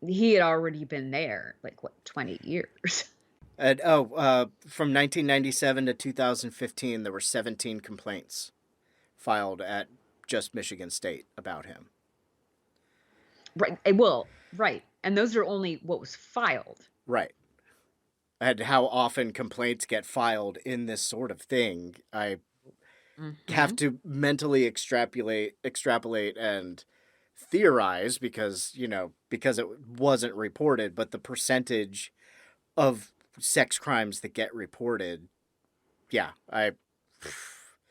he had already been there like what, 20 years. And from 1997 to 2015, there were 17 complaints filed at just Michigan State about him. Right. Well, right. And those are only what was filed. Right. And how often complaints get filed in this sort of thing, I have Mhm. to mentally extrapolate and theorize because, because it wasn't reported, but the percentage of sex crimes that get reported, yeah,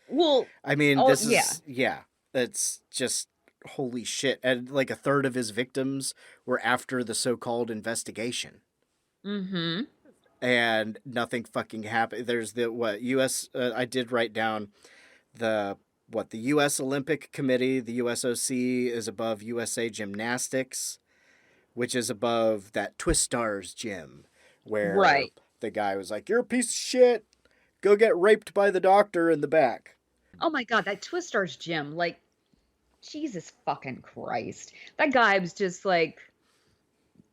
Well, I mean, oh this yeah. is, yeah, it's just holy shit. And like a third of his victims were after the so-called investigation. Mm-hmm. And nothing fucking happened. There's the US. I did write down the U.S. Olympic Committee, the USOC, is above USA Gymnastics, which is above that Twist Stars gym, where Right. the guy was like, "You're a piece of shit. Go get raped by the doctor in the back." Oh my God, that Twist Stars gym, like, Jesus fucking Christ. That guy was just like,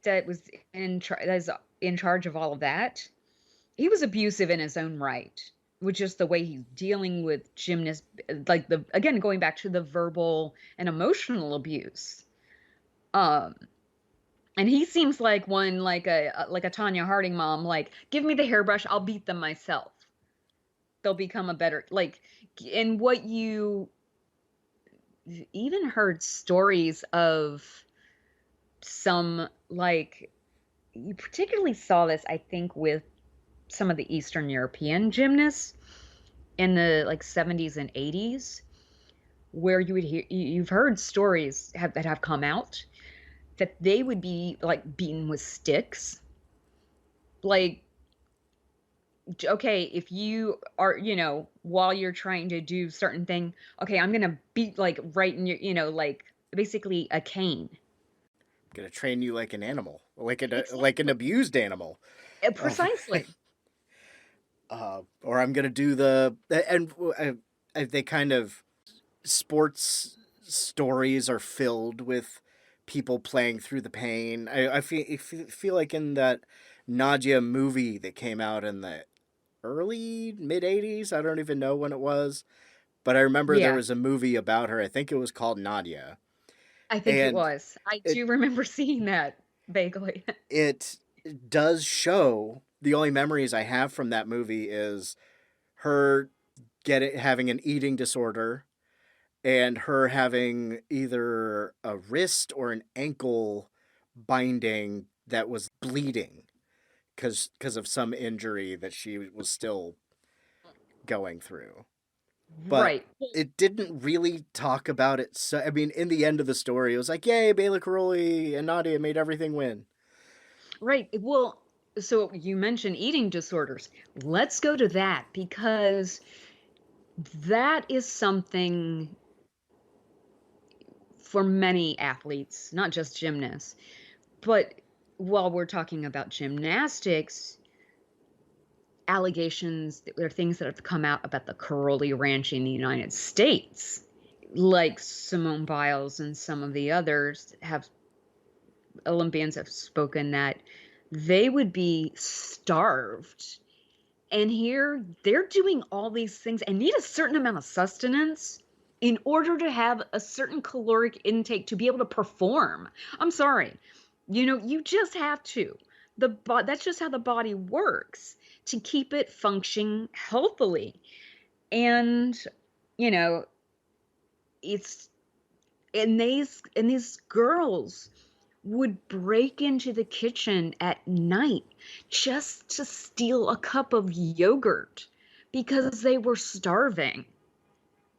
that was in charge of all of that. He was abusive in his own right, with just the way he's dealing with gymnasts, like again, going back to the verbal and emotional abuse. Um, and he seems like one, like a Tonya Harding mom, like, give me the hairbrush, I'll beat them myself. They'll become a better, like, and what you even heard stories of some, like, you particularly saw this, I think, with some of the Eastern European gymnasts in the like 70s and 80s, where you've heard stories that have come out that they would be like beaten with sticks. Like, okay, if you are, while you're trying to do certain thing, okay, I'm gonna beat like right in your, like basically a cane. I'm gonna train you like an animal, like an Exactly. abused animal. Precisely. Or I'm gonna do the and they kind of sports stories are filled with people playing through the pain. I feel like in that Nadia movie that came out in the early mid 80s, I don't even know when it was, but I remember there Yeah, was a movie about her. I think it was called Nadia, I think it and was. I it do remember seeing that vaguely. it does show. The only memories I have from that movie is her having an eating disorder and her having either a wrist or an ankle binding that was bleeding because of some injury that she was still going through. But Right. it didn't really talk about it. So I mean, in the end of the story, it was like, "Yay, Bela Karoli and Nadia made everything win." Right. Well, so you mentioned eating disorders. Let's go to that because that is something for many athletes, not just gymnasts. But while we're talking about gymnastics, allegations, there are things that have come out about the Karoli Ranch in the United States, like Simone Biles and some of the others Olympians have spoken that they would be starved. And here they're doing all these things and need a certain amount of sustenance in order to have a certain caloric intake to be able to perform. I'm sorry. You just have to. That's just how the body works. to keep it functioning healthily. And, you know, it's and these girls would break into the kitchen at night just to steal a cup of yogurt because they were starving,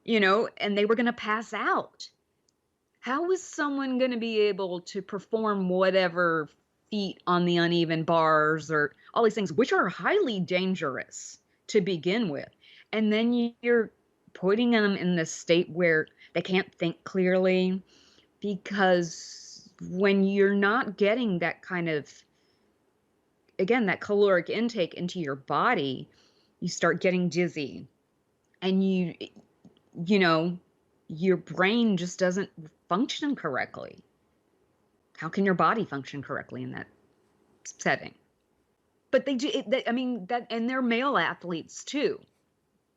and they were going to pass out. How is someone going to be able to perform whatever feat on the uneven bars or all these things, which are highly dangerous to begin with? And then you're putting them in this state where they can't think clearly, because when you're not getting that kind of, again, that caloric intake into your body, you start getting dizzy, and you know, your brain just doesn't function correctly. How can your body function correctly in that setting? But they do, I mean, that, and they're male athletes too,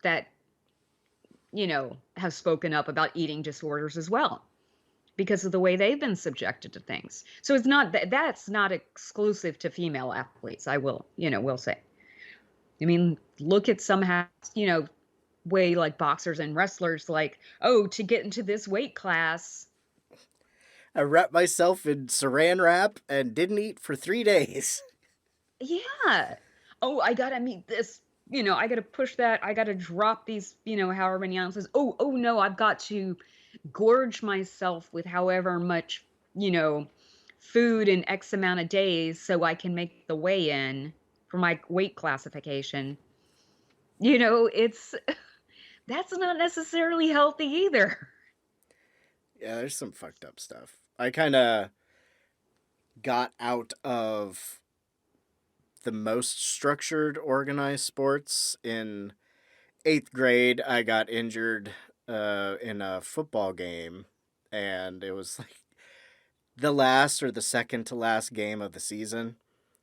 that, have spoken up about eating disorders as well, because of the way they've been subjected to things. So it's not that's not exclusive to female athletes. I will say. I mean, look at some, way like boxers and wrestlers, like, oh, to get into this weight class. I wrapped myself in saran wrap and didn't eat for 3 days. Yeah. Oh, I gotta meet this. I gotta push that. I gotta drop these, however many ounces. Oh no, I've got to gorge myself with however much, food in X amount of days so I can make the weigh-in for my weight classification. It's that's not necessarily healthy either. Yeah, there's some fucked up stuff. I kind of got out of the most structured, organized sports in 8th grade. I got injured in a football game, and it was like the last or the second to last game of the season,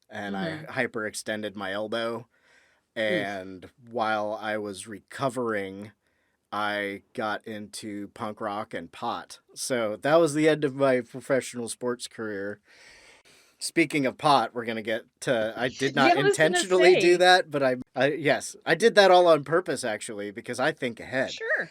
and I hyperextended my elbow. And while I was recovering, I got into punk rock and pot. So that was the end of my professional sports career. Speaking of pot, we're going to get to, I did not intentionally do that, but yes, I did that all on purpose, actually, because I think ahead. Sure.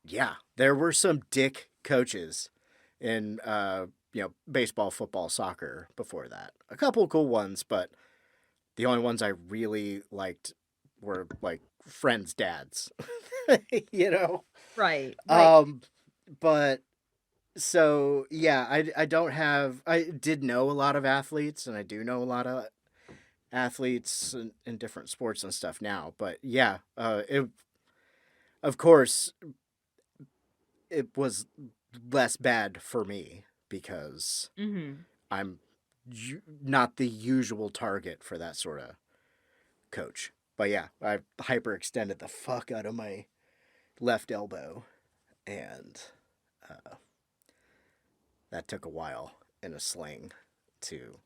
Yeah, there were some dick coaches in, baseball, football, soccer before that. A couple cool ones, but the only ones I really liked were, like, friends' dads, Right. But so, yeah, I did know a lot of athletes, and I do know a lot of athletes in different sports and stuff now. But yeah, of course, it was less bad for me because I'm not the usual target for that sort of coach. But yeah, I hyperextended the fuck out of my left elbow, and that took a while in a sling to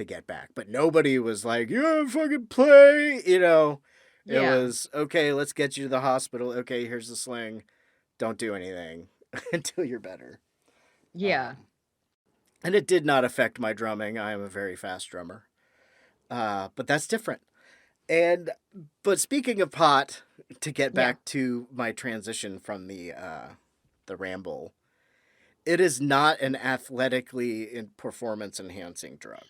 get back. But nobody was like, yeah, fucking play, It was, okay, let's get you to the hospital. Okay, here's the sling. Don't do anything until you're better. Yeah. And it did not affect my drumming. I am a very fast drummer. But that's different. But speaking of pot, to get back to my transition from the ramble, it is not an athletically performance enhancing drug.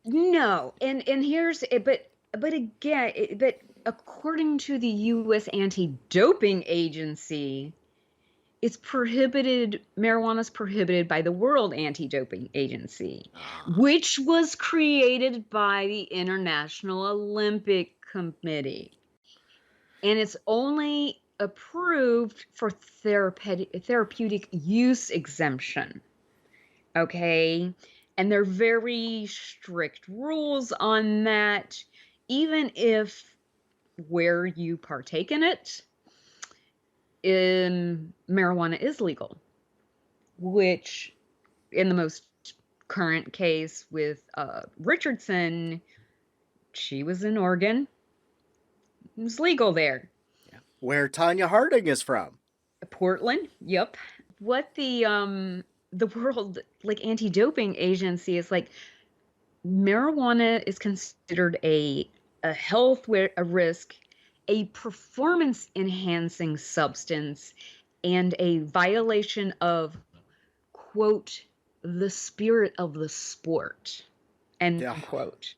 No, and here's but again, but according to the U.S. Anti-Doping Agency, marijuana's prohibited by the World Anti-Doping Agency, which was created by the International Olympic Committee. And it's only approved for therapeutic use exemption. Okay? And there are very strict rules on that, even if where you partake in it, marijuana is legal, which in the most current case with Richardson, she was in Oregon. It was legal there. Yeah. Where Tonya Harding is from. Portland, yep. what the world like anti-doping agency is like, marijuana is considered a health a risk, a performance enhancing substance, and a violation of, quote, the spirit of the sport, end Yeah. quote.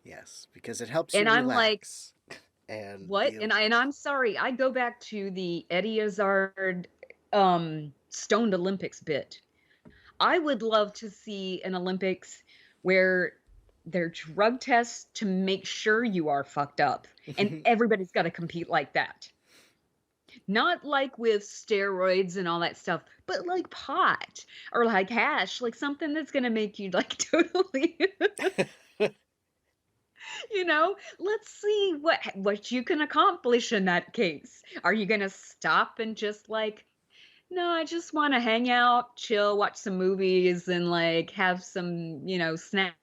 Yes, because it helps you And I'm like, relax. And what? And I'm sorry, I go back to the Eddie Izzard stoned Olympics bit. I would love to see an Olympics where they're drug tests to make sure you are fucked up, and everybody's got to compete like that. Not like with steroids and all that stuff, but like pot or like hash, like something that's going to make you like totally, let's see what you can accomplish in that case. Are you going to stop and just like, no, I just want to hang out, chill, watch some movies, and like have some, snacks.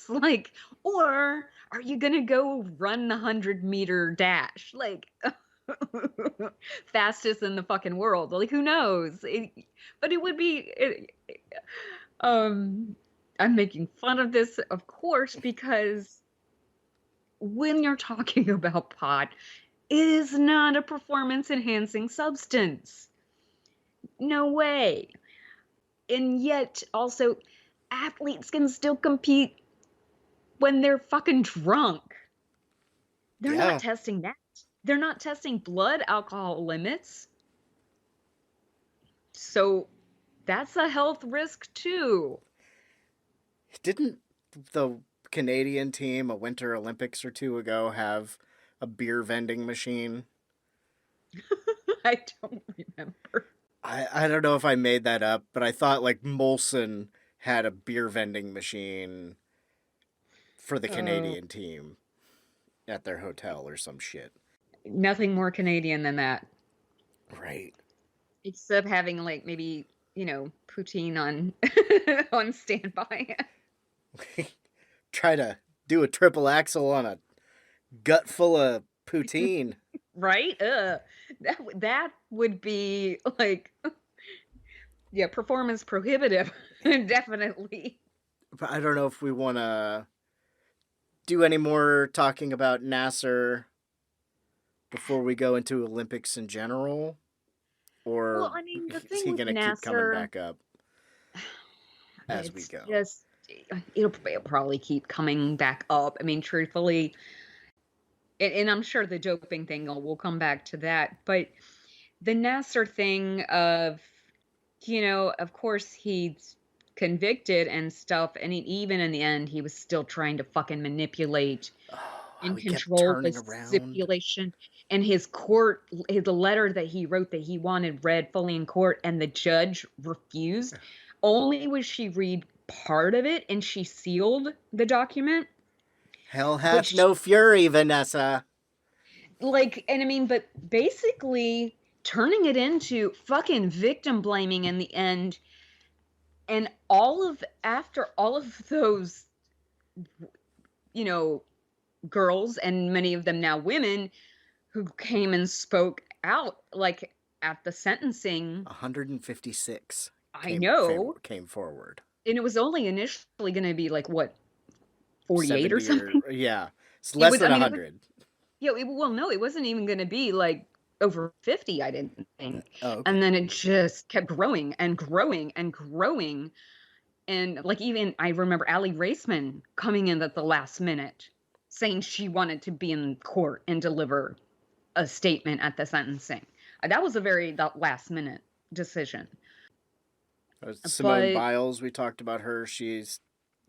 Like, or are you gonna go run the 100-meter dash? Like, fastest in the fucking world. Like, who knows? But it would be. I'm making fun of this, of course, because when you're talking about pot, it is not a performance enhancing substance. No way. And yet, also, athletes can still compete when they're fucking drunk. They're Yeah. not testing that. They're not testing blood alcohol limits. So that's a health risk too. Didn't the Canadian team a Winter Olympics or two ago have a beer vending machine? I don't remember. I don't know if I made that up, but I thought like Molson had a beer vending machine for the Canadian team at their hotel or some shit. Nothing more Canadian than that. Right. Except having like maybe, poutine on on standby. Try to do a triple axel on a gut full of poutine. Right? That would be like, yeah, performance prohibitive. Definitely. But I don't know if we want to do any more talking about Nassar before we go into Olympics in general, or Well, I mean, the is thing he with going to keep coming Nassar, back up as we go? It'll probably keep coming back up. I mean, truthfully, and I'm sure the doping thing will come back to that. But the Nassar thing of, of course he's convicted and stuff, and even in the end, he was still trying to fucking manipulate and control the stipulation. And the letter that he wrote that he wanted read fully in court, and the judge refused. Only was she read part of it, and she sealed the document. Hell hath no fury, Vanessa. Like, and I mean, but basically turning it into fucking victim blaming in the end. And after all of those, girls, and many of them now women, who came and spoke out, like at the sentencing. 156. Came forward. And it was only initially going to be like, what, 48 or something? Yeah. It's less than 100. No, it wasn't even going to be like over 50, I didn't think. Oh, okay. And then it just kept growing and growing and growing. And like, even I remember Allie Raceman coming in at the last minute saying she wanted to be in court and deliver a statement at the sentencing. That was a very last minute decision. Simone Biles, we talked about her. She's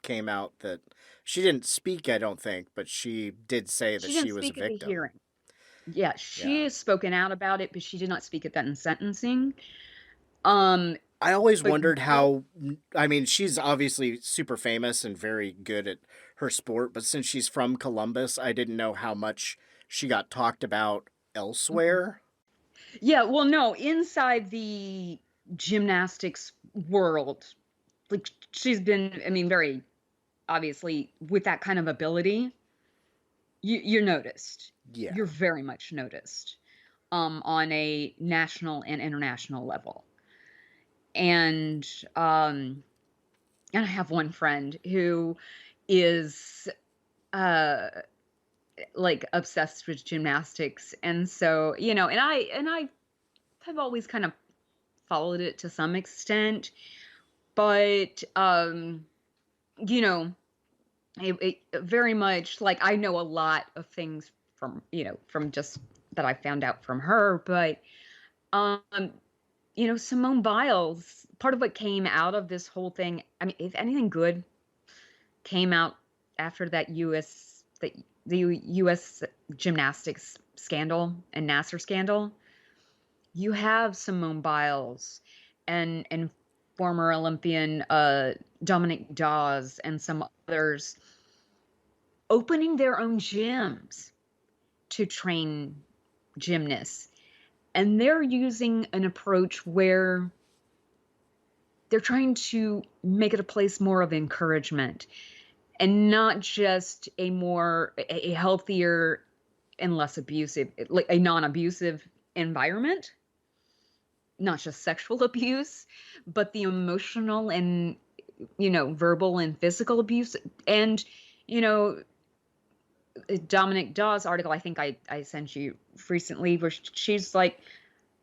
came out that she didn't speak, I don't think, but she did say that she was a victim. At the hearing. Yeah, she has spoken out about it, but she did not speak at that in sentencing. I always wondered how, I mean, she's obviously super famous and very good at her sport, but since she's from Columbus, I didn't know how much she got talked about elsewhere. Yeah, well, no, inside the gymnastics world, like, she's been, I mean, very obviously with that kind of ability, you're noticed. Yeah. You're very much noticed on a national and international level. And and I have one friend who is like obsessed with gymnastics. And so, and I have always kind of followed it to some extent, but you know, it very much like I know a lot of things from just that I found out from her, but um Simone Biles, part of what came out of this whole thing, I mean, if anything good came out after the US gymnastics scandal and Nassar scandal, you have Simone Biles and former Olympian Dominic Dawes and some others opening their own gyms to train gymnasts. And they're using an approach where they're trying to make it a place more of encouragement and not just a healthier and less abusive, like a non-abusive environment, not just sexual abuse, but the emotional and, verbal and physical abuse. And, Dominic Dawes' article, I think I sent you recently, where she's like,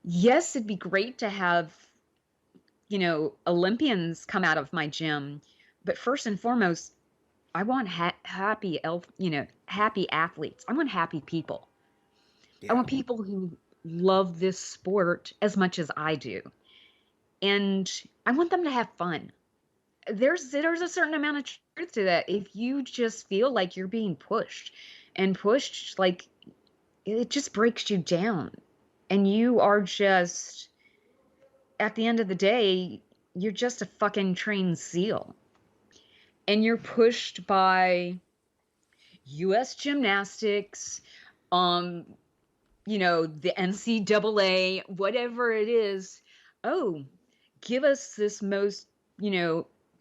yes, it'd be great to have, Olympians come out of my gym, but first and foremost, I want happy athletes. I want happy people. Yeah. I want people who love this sport as much as I do. And I want them to have fun. There's a certain amount of truth to that. If you just feel like you're being pushed, like it just breaks you down. And you are just, at the end of the day, you're just a fucking trained SEAL. And you're pushed by US gymnastics, the NCAA, whatever it is. Oh, give us this most,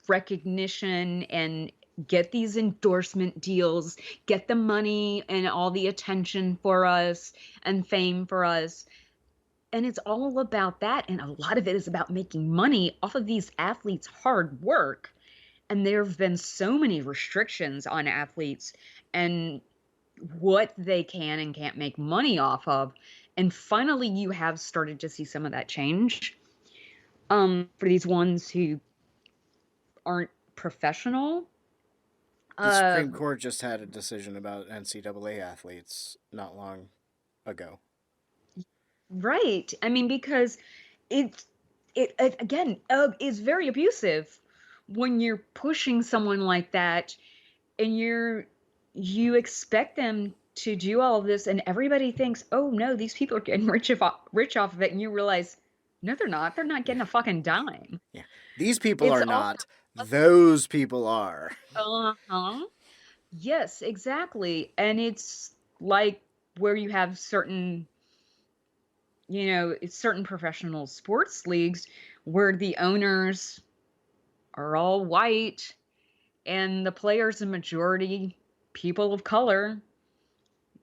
recognition and get these endorsement deals, get the money and all the attention for us and fame for us. And it's all about that. And a lot of it is about making money off of these athletes' hard work. And there have been so many restrictions on athletes and what they can and can't make money off of. And finally, you have started to see some of that change for these ones who aren't professional. The Supreme Court just had a decision about NCAA athletes not long ago. Right. I mean, because it again is very abusive when you're pushing someone like that and you expect them to do all of this, and everybody thinks, oh no, these people are getting rich off of it, and you realize, no, they're not. They're not getting a fucking dime. Yeah, these people are It's all not. Those people are. Uh-huh. Yes, exactly. And it's like where you have certain professional sports leagues where the owners are all white and the players, a majority people of color,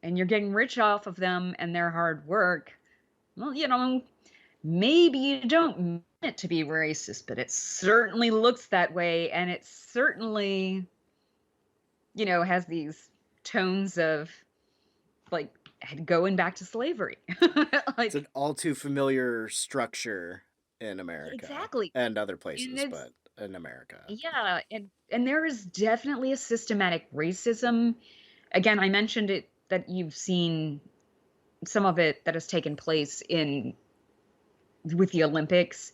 and you're getting rich off of them and their hard work. Well, maybe you don't mean it to be racist, but it certainly looks that way, and it certainly, has these tones of like going back to slavery. It's an all too familiar structure in America. Exactly. And other places, but in America. Yeah, and there is definitely a systematic racism. Again, I mentioned it, that you've seen some of it that has taken place with the Olympics,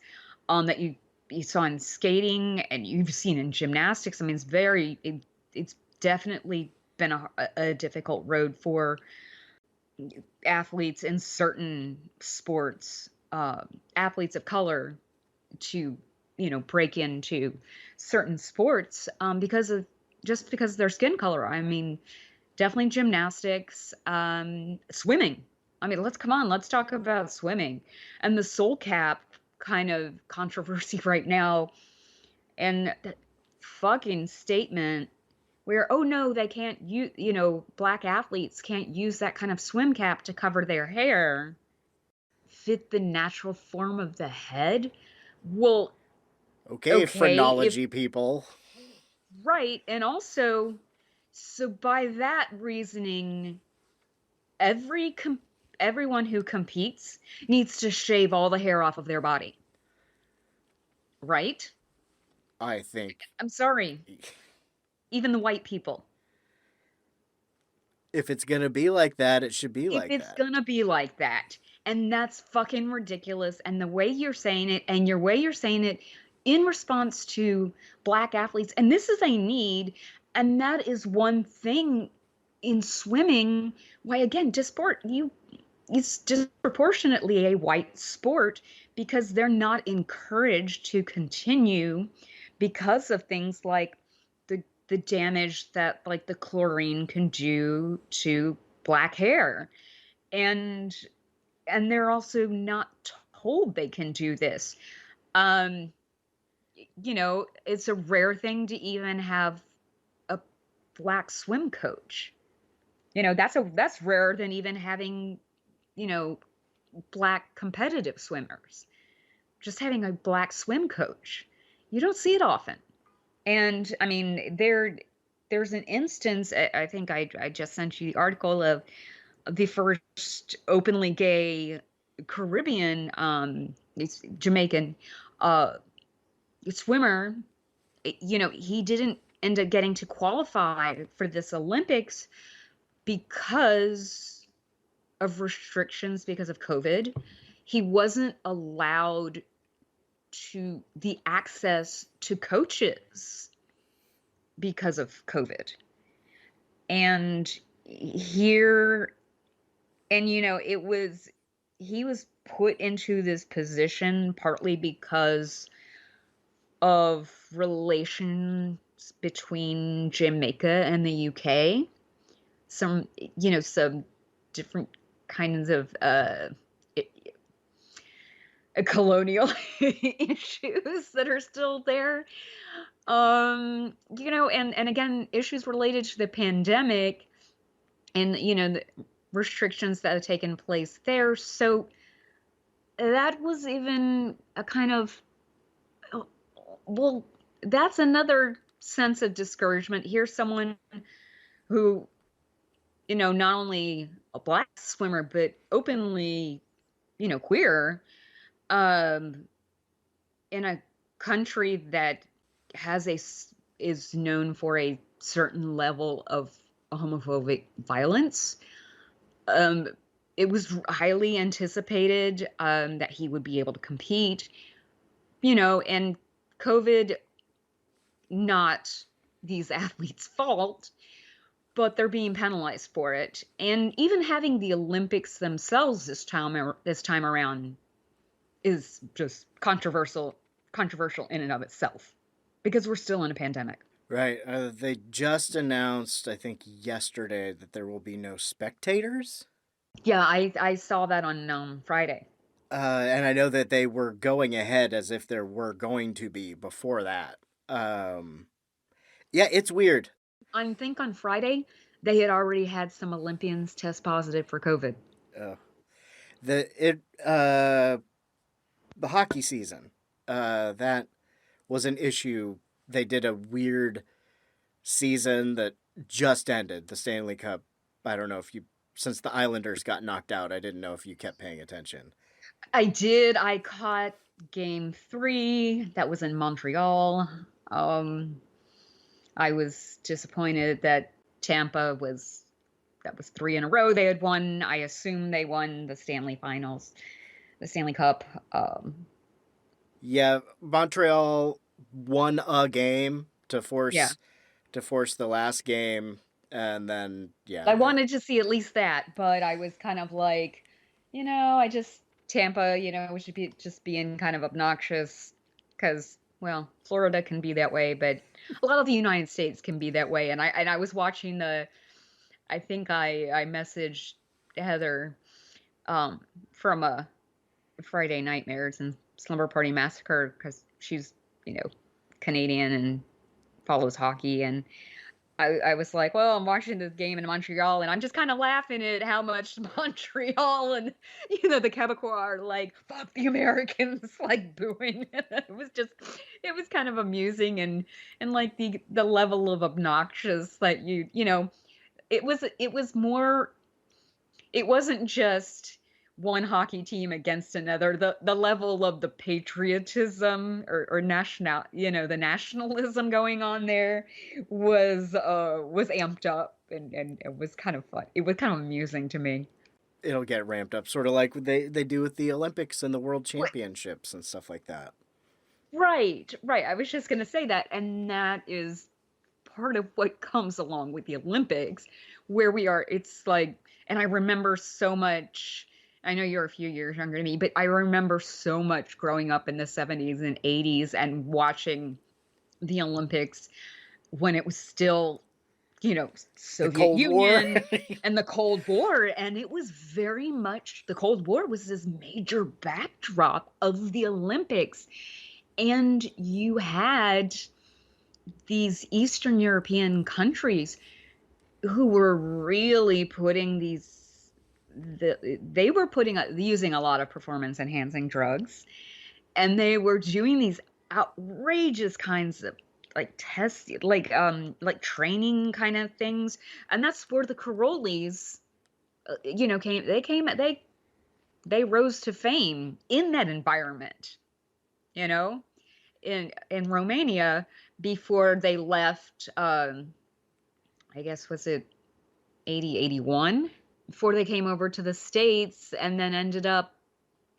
that you saw in skating and you've seen in gymnastics. I mean, it's definitely been a difficult road for athletes in certain sports, athletes of color, to break into certain sports because of their skin color. I mean, definitely gymnastics, swimming. I mean, let's talk about swimming and the soul cap kind of controversy right now, and that fucking statement where, oh no, they can't use, black athletes can't use that kind of swim cap to cover their hair, fit the natural form of the head. Well, Okay, Okay, if phrenology people. right, and also, so by that reasoning, every everyone who competes needs to shave all the hair off of their body, right? I think I'm sorry, even the white people. if it's gonna be like that, it should be If like it's that. gonna be like that, and that's fucking ridiculous, and the way you're saying it, and your way you're saying it in response to black athletes, and this is a need, and that is one thing in swimming, why again, it's disproportionately a white sport because they're not encouraged to continue because of things like the damage that like the chlorine can do to black hair. And they're also not told they can do this. Um it's a rare thing to even have a black swim coach. That's rarer than even having, you know, black competitive swimmers. Just having a black swim coach. You don't see it often. And I mean, there's an instance, I think I just sent you the article of the first openly gay Caribbean, it's Jamaican, uh, swimmer. He didn't end up getting to qualify for this Olympics because of restrictions because of COVID. He wasn't allowed to the access to coaches because of COVID. And here, and he was put into this position partly because of relations between Jamaica and the UK. Some different kinds of colonial issues that are still there. And again, issues related to the pandemic and, the restrictions that have taken place there. So that was even a kind of, oh, well, that's another sense of discouragement. Here's someone who, not only a black swimmer, but openly, queer, um, in a country that is known for a certain level of homophobic violence. Um, it was highly anticipated that he would be able to compete, and COVID, not these athletes' fault, but they're being penalized for it. And even having the Olympics themselves this time around is just controversial in and of itself because we're still in a pandemic. Right. They just announced, I think yesterday, that there will be no spectators. Yeah, I saw that on Friday. And I know that they were going ahead as if there were going to be before that. Um, yeah, it's weird. I think on Friday they had already had some Olympians test positive for COVID. Uh, the hockey season, that was an issue. They did a weird season that just ended, the Stanley Cup. I don't know if you, since the Islanders got knocked out, I didn't know if you kept paying attention. I did. I caught game 3. That was in Montreal. I was disappointed that that was 3 in a row they had won. I assume they won the Stanley Finals, the Stanley Cup. Yeah, Montreal won a game to Yeah, force the last game, and then I wanted to see at least that, but I was kind of like, I just Tampa, we should be just being kind of obnoxious because, well, Florida can be that way, but a lot of the United States can be that way. And I was watching I think I messaged Heather from a Friday Nightmares and Slumber Party Massacre because she's, Canadian and follows hockey. And I was like, well, I'm watching this game in Montreal, and I'm just kind of laughing at how much Montreal and the Quebecois are like, fuck the Americans, like booing. It was kind of amusing, and like the level of obnoxious that it was more. It wasn't just one hockey team against another. The level of the patriotism or national, the nationalism going on there was amped up, and it was kind of fun. It was kind of amusing to me. It'll get ramped up, sort of like they do with the Olympics and the World Right, Championships and stuff like that. right, right. I was just going to say that, and that is part of what comes along with the Olympics, where we are. It's like, and I remember so much. I know you're a few years younger than me, but I remember so much growing up in the 70s and 80s and watching the Olympics when it was still, The Soviet Cold War. Union and the Cold War. And it was very much, the Cold War was this major backdrop of the Olympics. And you had these Eastern European countries who were really putting they were using a lot of performance enhancing drugs, and they were doing these outrageous kinds of like tests, like training kind of things. And that's where the Carolis they rose to fame in that environment, you know in Romania, before they left. I guess, was it 81, before they came over to the States, and then ended up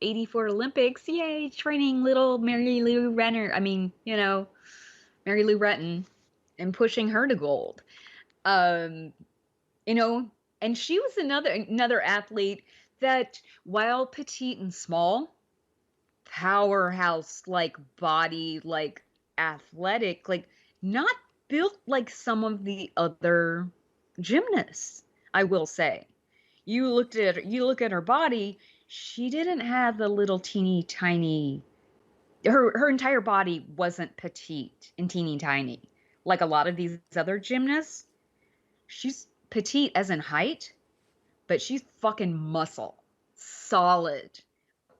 84 Olympics, yay, training little Mary Lou Renner. I mean, Mary Lou Retton, and pushing her to gold. Um, and she was another athlete that, while petite and small, powerhouse, like body, like athletic, like not built like some of the other gymnasts, I will say. You look at her body, she didn't have the little teeny tiny, her entire body wasn't petite and teeny tiny like a lot of these other gymnasts. She's petite as in height, but she's fucking muscle, solid.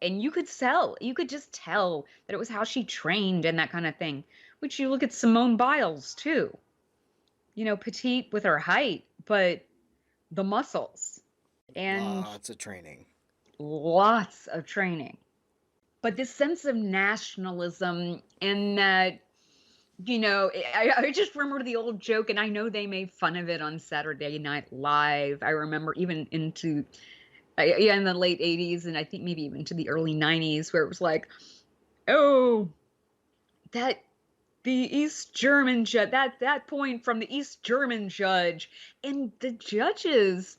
And you could just tell that it was how she trained and that kind of thing. Which, you look at Simone Biles too, petite with her height, but the muscles and Lots of training. lots of training. But this sense of nationalism, and that, I just remember the old joke, and I know they made fun of it on Saturday Night Live. I remember even in the late 80s, and I think maybe even to the early 90s, where it was like, oh, that the East German judge, that point from the East German judge, and the judges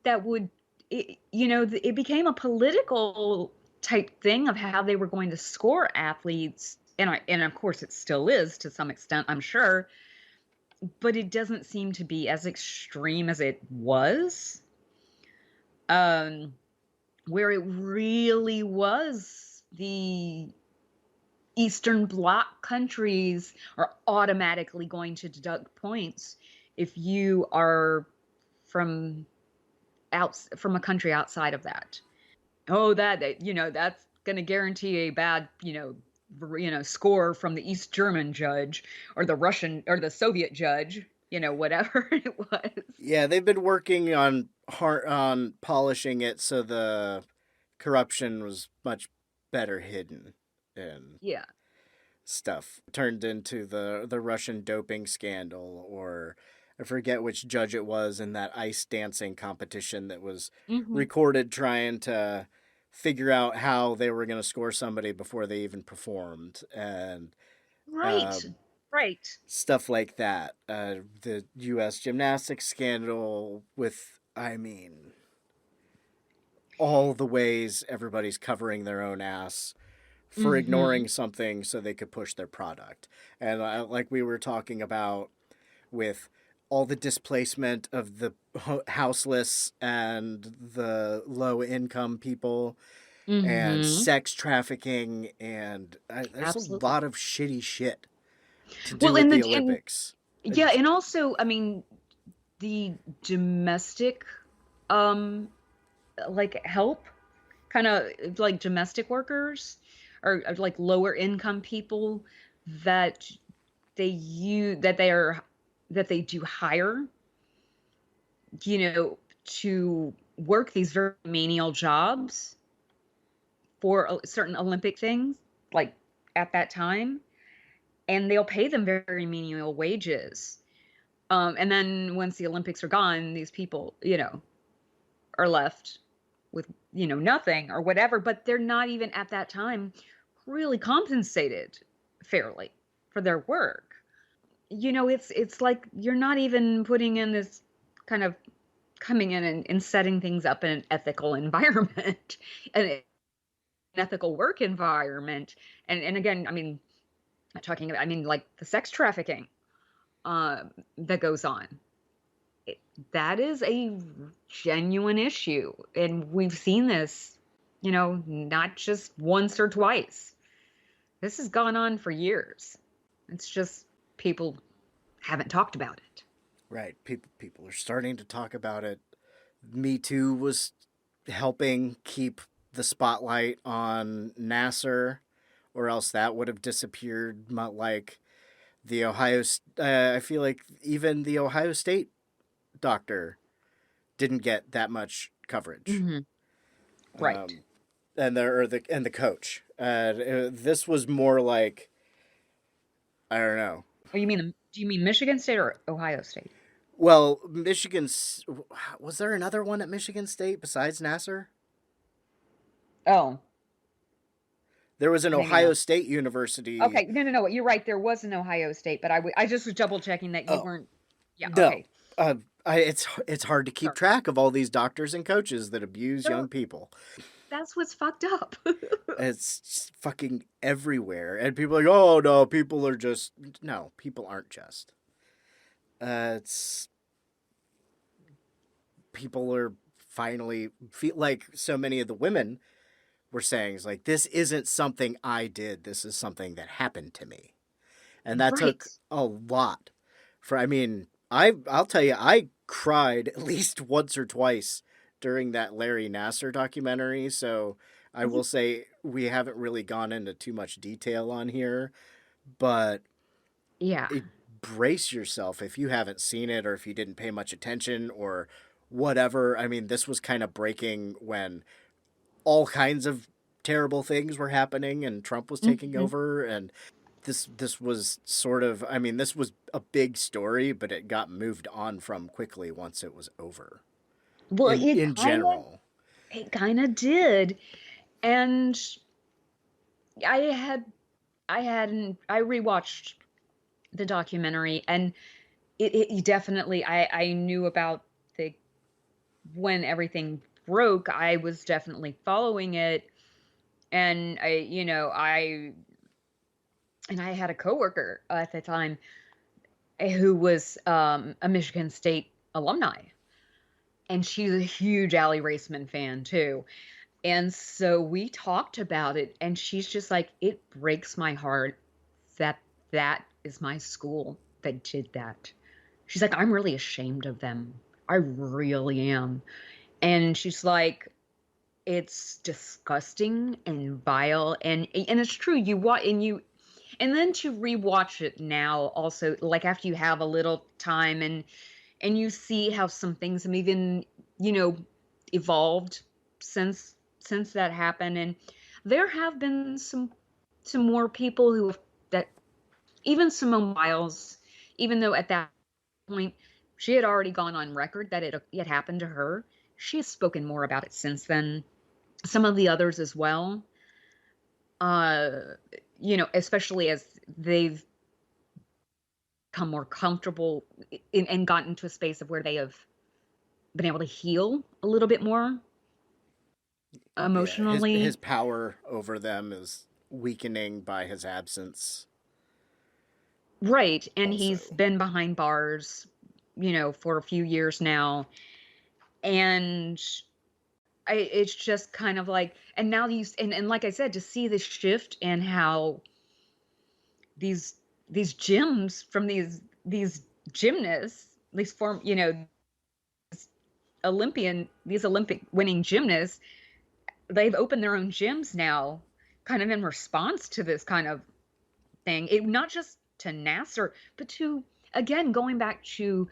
that would, it became a political type thing of how they were going to score athletes. And of course it still is to some extent, I'm sure, but it doesn't seem to be as extreme as it was. Where it really was the Eastern Bloc countries are automatically going to deduct points if you are from a country outside of that. Oh, that's going to guarantee a bad, score from the East German judge or the Russian or the Soviet judge, whatever it was. Yeah, they've been working on polishing it so the corruption was much better hidden and Yeah. stuff. Turned into the Russian doping scandal, or I forget which judge it was in that ice dancing competition that was recorded trying to figure out how they were going to score somebody before they even performed, and Right. Right. stuff like that. The U.S. gymnastics scandal with, I mean, all the ways everybody's covering their own ass for ignoring something so they could push their product. And like we were talking about with all the displacement of the houseless and the low income people and sex trafficking, and there's a Absolutely. lot of shitty shit to do Well, with in the the in Olympics. Yeah, and also, I mean, the domestic, um, like help, kind of like domestic workers or like lower income people that they use that they do hire, to work these very menial jobs for certain Olympic things, like at that time, and they'll pay them very menial wages. And then once the Olympics are gone, these people, are left with, nothing or whatever, but they're not even at that time really compensated fairly for their work. It's like you're not even putting in this kind of coming in and setting things up in an ethical environment and ethical work environment. And again, I mean, talking about, I mean, like the sex trafficking that goes on. That is a genuine issue. And we've seen this, not just once or twice. This has gone on for years. It's just people haven't talked about it. Right. People are starting to talk about it. Me Too was helping keep the spotlight on Nassar, or else that would have disappeared. Like the I feel like even the Ohio State doctor didn't get that much coverage. Mm-hmm. Right. And the coach. This was more like, I don't know. Oh, do you mean Michigan State or Ohio State? Well, was there another one at Michigan State besides Nassar? Oh. There was an Maybe Ohio not. State University. Okay, no, you're right. There was an Ohio State, but I just was double checking that you weren't. Yeah, No. okay. It's hard to keep track of all these doctors and coaches that abuse young people. That's what's fucked up. It's just fucking everywhere, and people are like, oh no, people are just no, people aren't just. It's people are finally feel like so many of the women were saying is like, this isn't something I did, this is something that happened to me. And that took a lot for, I mean, I'll tell you, I cried at least once or twice during that Larry Nassar documentary. So I will say we haven't really gone into too much detail on here, but yeah, brace yourself if you haven't seen it or if you didn't pay much attention or whatever. I mean, this was kind of breaking when all kinds of terrible things were happening and Trump was taking over, and this was sort of, I mean, this was a big story, but it got moved on from quickly once it was over. Well, in general, it kind of did. And I rewatched the documentary, and it definitely, I knew about when everything broke. I was definitely following it, and I had a coworker at the time who was a Michigan State alumni, and she's a huge Allie Raceman fan too. And so we talked about it, and she's just like, it breaks my heart that is my school that did that. She's like, I'm really ashamed of them. I really am. And she's like, it's disgusting and vile, and it's true. You watch and then to rewatch it now, also, like after you have a little time and you see how some things have even evolved since that happened, and there have been some more people who have, that even Simone Biles, even though at that point she had already gone on record that it had happened to her, she has spoken more about it since then. Some of the others as well, especially as they've become more comfortable and gotten to a space of where they have been able to heal a little bit more emotionally. His power over them is weakening by his absence. Right. And he's been behind bars, for a few years now. And it's just kind of like, and now and like I said, to see the shift in how these gyms from these gymnasts, these these Olympic winning gymnasts, they've opened their own gyms now, kind of in response to this kind of thing. It not just to Nassar, but to, again, going back to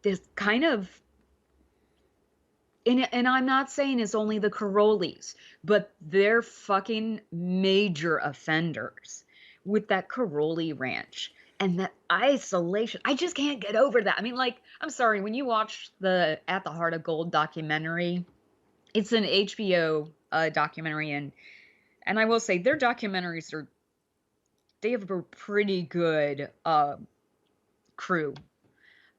this kind of, and I'm not saying it's only the Carollis, but they're fucking major offenders with that Caroli ranch and that isolation. I just can't get over that. I mean, like, I'm sorry, when you watch the At the Heart of Gold documentary, it's an HBO documentary, and I will say their documentaries they have a pretty good crew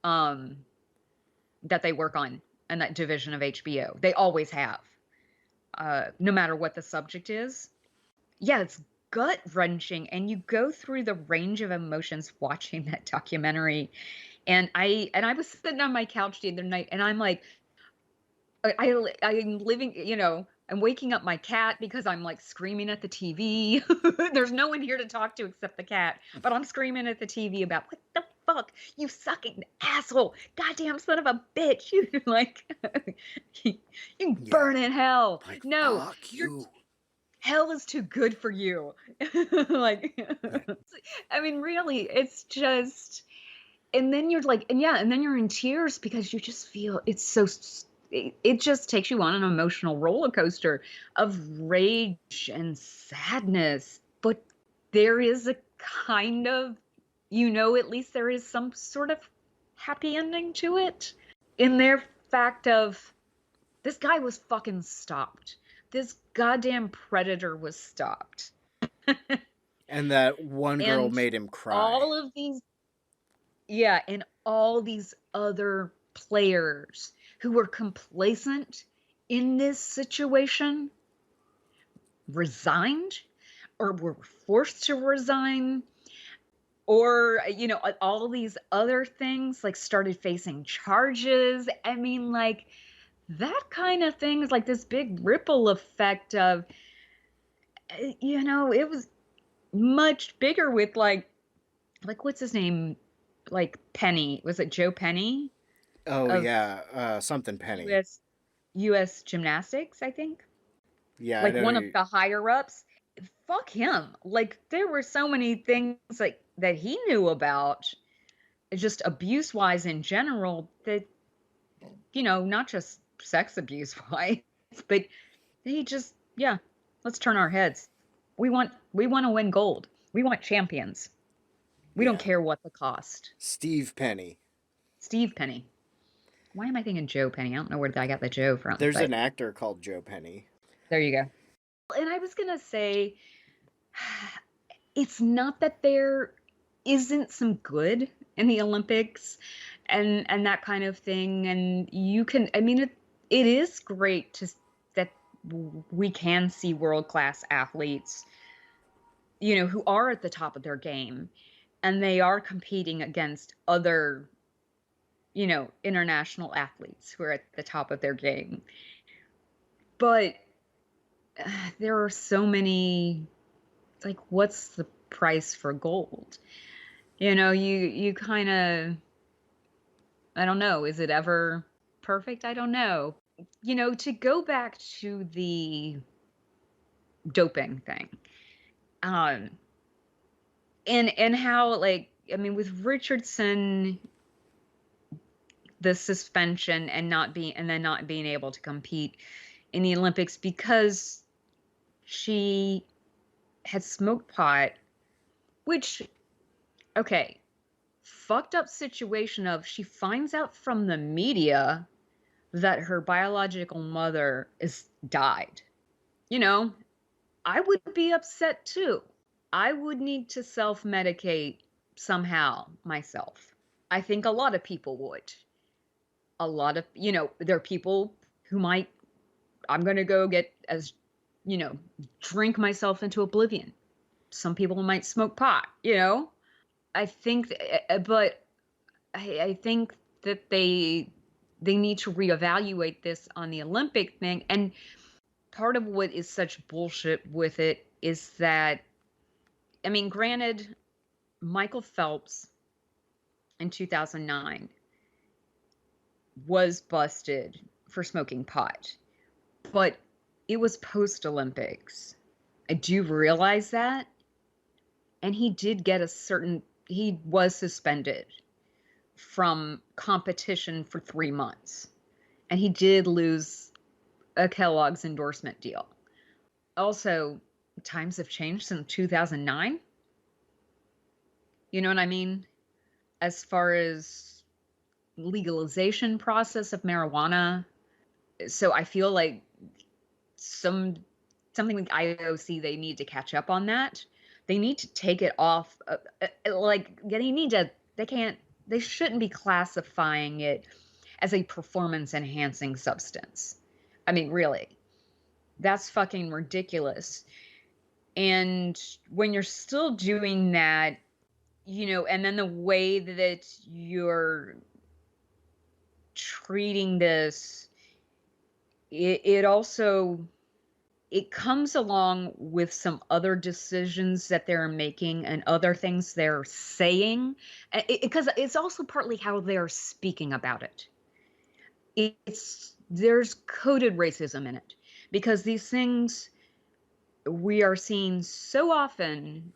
that they work on in that division of HBO. They always have, no matter what the subject is. Yeah, it's gut wrenching, and you go through the range of emotions watching that documentary. And I was sitting on my couch the other night, and I'm like, I'm living, I'm waking up my cat because I'm like screaming at the TV. There's no one here to talk to except the cat, but I'm screaming at the TV about, what the fuck, you sucking asshole, goddamn son of a bitch. You like, you can burn in hell. Like, No, fuck you. hell is too good for you. Like, I mean, really, it's just, and then you're like, and then you're in tears because you just feel it's so. It just takes you on an emotional roller coaster of rage and sadness. But there is a kind of, at least there is some sort of happy ending to it. In their fact of, this guy was fucking stopped. This goddamn predator was stopped. And that one girl And made him cry. all of these, and all these other players who were complacent in this situation resigned, or were forced to resign, or, all of these other things, like, started facing charges. I mean, like, that kind of thing is like this big ripple effect of, it was much bigger with like what's his name? Like Penny. Was it Joe Penny? Oh, yeah. Something Penny. U.S. Gymnastics, I think. Yeah. Like one of the higher ups. Fuck him. Like, there were so many things like that he knew about, just abuse wise in general, that, not just sex abuse wise, but he just, let's turn our heads. We want to win gold. We want champions. We don't care what the cost. Steve Penny. Why am I thinking Joe Penny? I don't know where I got the Joe from. There's an actor called Joe Penny. There you go. And I was going to say, it's not that there isn't some good in the Olympics and that kind of thing. And you can, I mean, it is great that we can see world-class athletes, who are at the top of their game, and they are competing against other, international athletes who are at the top of their game. But there are so many, like, what's the price for gold? You kind of, I don't know, is it ever perfect? I don't know. To go back to the doping thing, and how, like, I mean, with Richardson, the suspension and then not being able to compete in the Olympics because she had smoked pot, which, okay, fucked up situation of, she finds out from the media that her biological mother is died. I would be upset too. I would need to self-medicate somehow myself. I think a lot of people would. A lot of, there are people who might, I'm going to go get, drink myself into oblivion. Some people might smoke pot, I think, but I think that they need to reevaluate this on the Olympic thing. And part of what is such bullshit with it is that, I mean, granted, Michael Phelps in 2009 was busted for smoking pot, but it was post-Olympics. Do you realize that? And he did get he was suspended from competition for 3 months. And he did lose a Kellogg's endorsement deal. Also, times have changed since 2009. You know what I mean? As far as legalization process of marijuana. So I feel like something like IOC, they need to catch up on that. They need to take it off. They shouldn't be classifying it as a performance enhancing substance. I mean, really, that's fucking ridiculous. And when you're still doing that, and then the way that you're treating this, it also comes along with some other decisions that they're making and other things they're saying, because it's also partly how they're speaking about it. There's coded racism in it, because these things we are seeing so often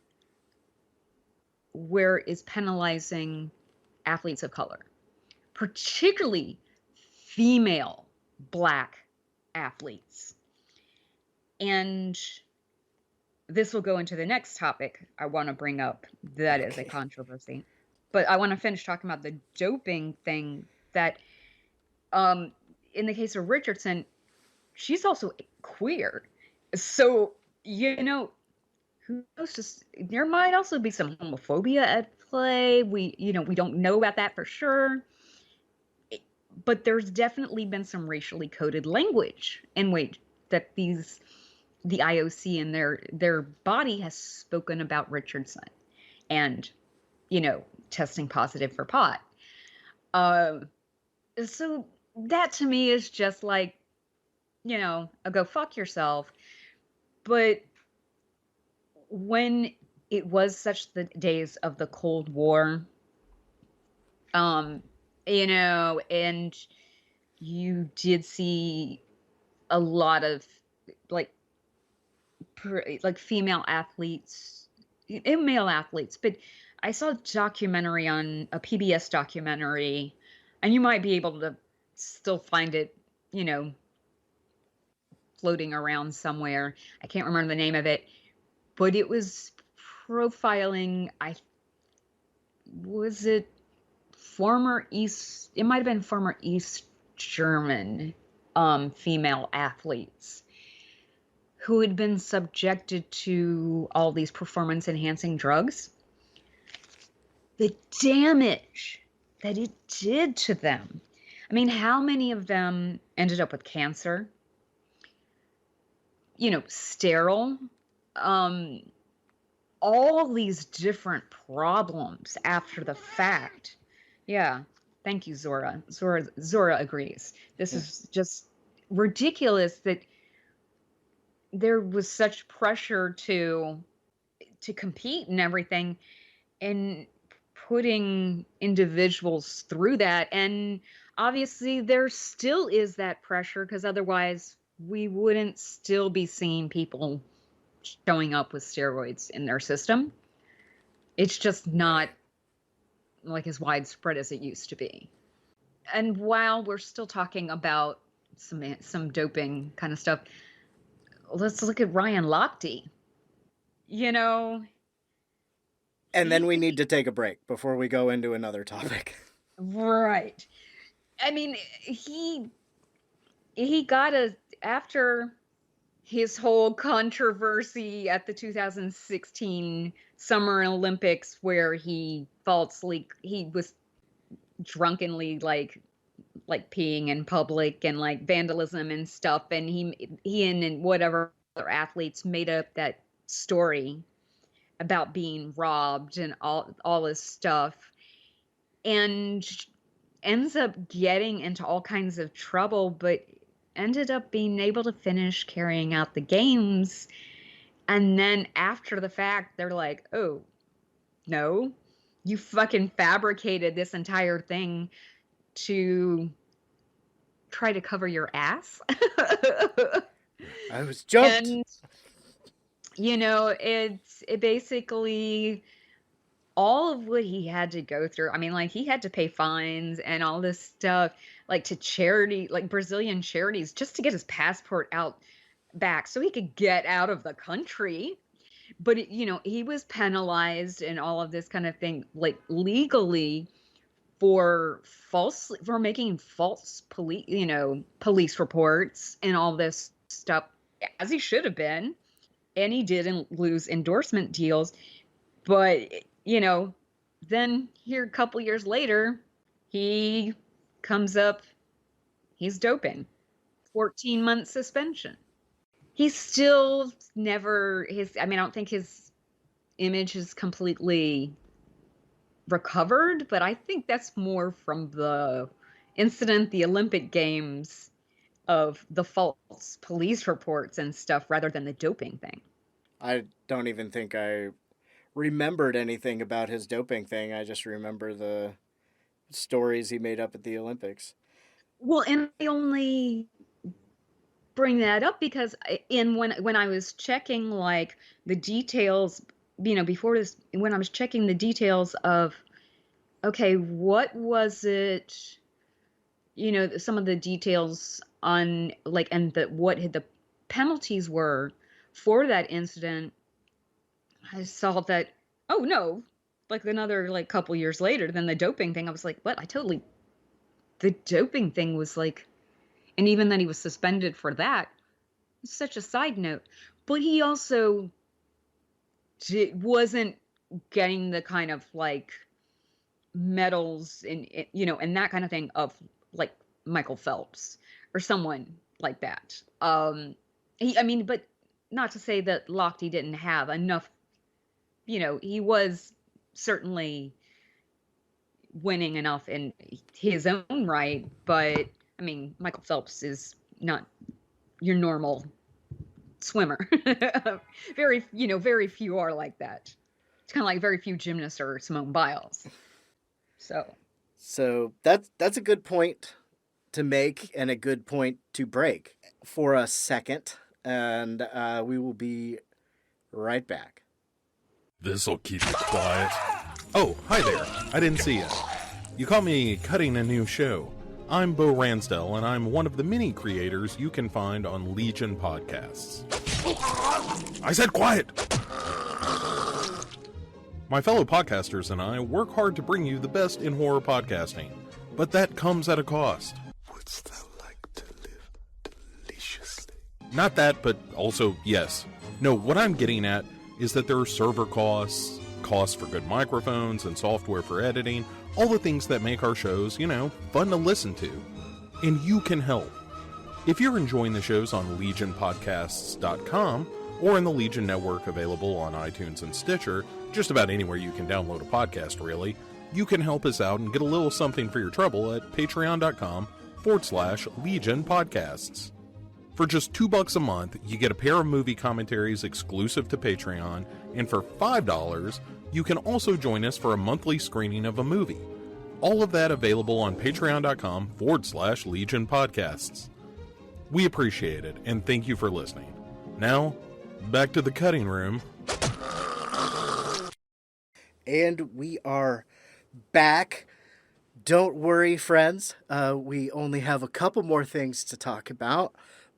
where it's penalizing athletes of color, particularly female Black athletes. And this will go into the next topic I want to bring up that is a controversy. But I want to finish talking about the doping thing that, in the case of Richardson, she's also queer. So, who knows, there might also be some homophobia at play. We don't know about that for sure. But there's definitely been some racially coded language in which that the IOC and their body has spoken about Richardson and, testing positive for pot. So that to me is just like, a go fuck yourself. But when it was such the days of the Cold War, and you did see a lot of like female athletes and male athletes, but I saw a documentary on a PBS documentary, and you might be able to still find it, floating around somewhere. I can't remember the name of it, but it was profiling, it might have been former East German female athletes who had been subjected to all these performance enhancing drugs. The damage that it did to them. I mean, how many of them ended up with cancer? Sterile, all these different problems after the fact. Yeah. Thank you, Zora. Zora agrees. This is just ridiculous that there was such pressure to compete and everything, and putting individuals through that. And obviously there still is that pressure, because otherwise we wouldn't still be seeing people showing up with steroids in their system. It's just not like as widespread as it used to be. And while we're still talking about some doping kind of stuff, let's look at Ryan Lochte. And then we need to take a break before we go into another topic. Right. I mean, he got after his whole controversy at the 2016 Summer Olympics, where he was drunkenly like peeing in public and like vandalism and stuff, and he and whatever other athletes made up that story about being robbed and all this stuff, and ends up getting into all kinds of trouble, but ended up being able to finish carrying out the games. And then after the fact, they're like, oh, no, you fucking fabricated this entire thing to try to cover your ass. I was jumped. And, it basically all of what he had to go through. I mean, like, he had to pay fines and all this stuff, like, to charity, like Brazilian charities, just to get his passport out back so he could get out of the country. But, he was penalized and all of this kind of thing, like, legally for making false police reports and all this stuff, as he should have been. And he didn't lose endorsement deals. But, then here a couple years later, he comes up, he's doping. 14-month suspension. He's still never, I don't think his image is completely recovered, but I think that's more from the incident, the Olympic Games, of the false police reports and stuff rather than the doping thing. I don't even think I remembered anything about his doping thing. I just remember the stories he made up at the Olympics. Well, and I only bring that up because when I was checking like the details, before this, when I was checking the details of, okay, what was it, some of the details on like, and what the penalties were for that incident, I saw that, oh no, like another like couple years later than the doping thing. I was like, what? The doping thing was like, and even then he was suspended for that. Such a side note. But he also wasn't getting the kind of like medals and that kind of thing of like Michael Phelps or someone like that. But not to say that Lochte didn't have enough, he was certainly winning enough in his own right, but Michael Phelps is not your normal swimmer. Very few are like that. It's kind of like very few gymnasts are Simone Biles. So that's a good point to make and a good point to break for a second, and we will be right back. This'll keep you quiet. Oh, hi there. I didn't see you. You caught me cutting a new show. I'm Bo Ransdell, and I'm one of the many creators you can find on Legion Podcasts. I said quiet! My fellow podcasters and I work hard to bring you the best in horror podcasting, but that comes at a cost. Wouldst thou like to live deliciously? Not that, but also yes. No, what I'm getting at is that there are server costs, costs for good microphones and software for editing, all the things that make our shows, fun to listen to. And you can help. If you're enjoying the shows on legionpodcasts.com or in the Legion Network available on iTunes and Stitcher, just about anywhere you can download a podcast, really, you can help us out and get a little something for your trouble at patreon.com/Legion Podcasts. For just $2 a month, you get a pair of movie commentaries exclusive to Patreon, and for $5, you can also join us for a monthly screening of a movie. All of that available on patreon.com/Legion Podcasts. We appreciate it, and thank you for listening. Now, back to the cutting room. And we are back. Don't worry, friends. We only have a couple more things to talk about,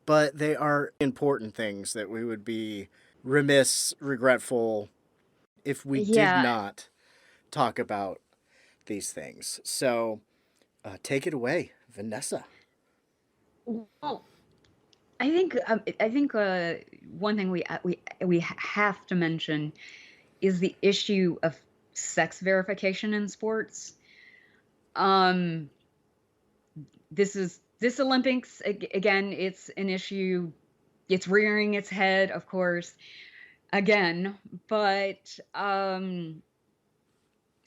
but they are important things that we would be remiss, regretful if we did not talk about these things. So take it away, Vanessa. Well, I think one thing we have to mention is the issue of sex verification in sports. This Olympics, again, it's an issue. It's rearing its head, of course, again, but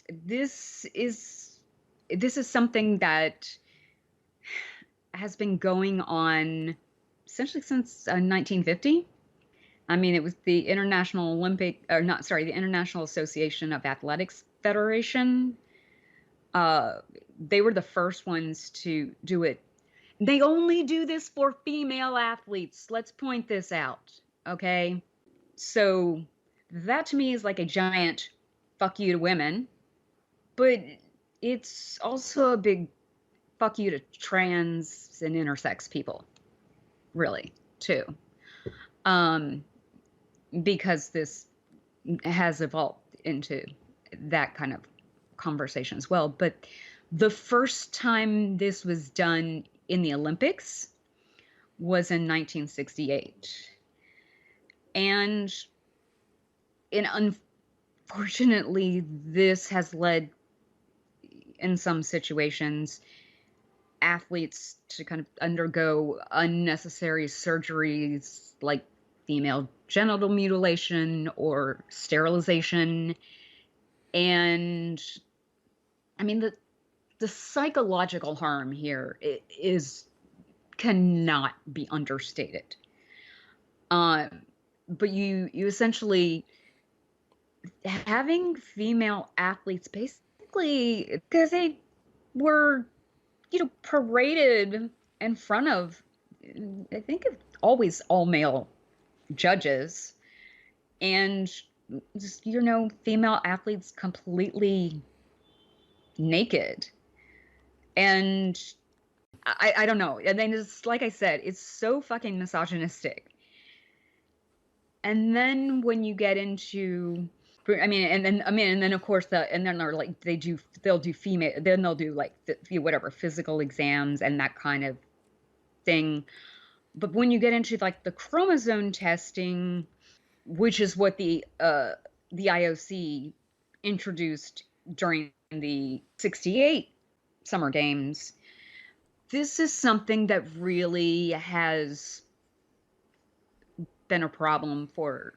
this is something that has been going on essentially since 1950. It was the International Association of Athletics Federation. They were the first ones to do it. They only do this for female athletes. Let's point this out, okay? So that to me is like a giant fuck you to women, but it's also a big fuck you to trans and intersex people, really, too. Because this has evolved into that kind of conversation as well. But the first time this was done in the Olympics was in 1968. And unfortunately, this has led, in some situations, athletes to kind of undergo unnecessary surgeries like female genital mutilation or sterilization. And I mean, the psychological harm here cannot be understated. But you essentially having female athletes basically because they were, paraded in front of, I think, always all male judges, and just, female athletes completely naked. And I don't know. And then it's like I said, it's so fucking misogynistic. And then when you get into, and then of course and then they're like they'll do female, then they'll do like whatever physical exams and that kind of thing. But when you get into like the chromosome testing, which is what the IOC introduced during the '68 Summer Games, this is something that really has been a problem for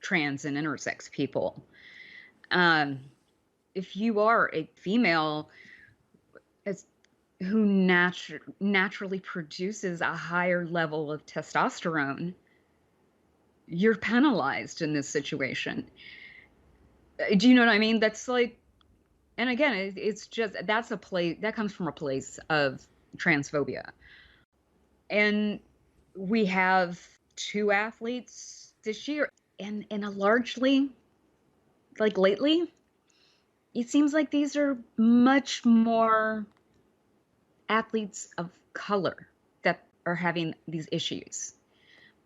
trans and intersex people. If you are a female who naturally produces a higher level of testosterone, you're penalized in this situation. Do you know what I mean? That's like, and again, it's just, that comes from a place of transphobia. And we have 2 athletes this year, and a largely, like lately, it seems like these are much more athletes of color that are having these issues.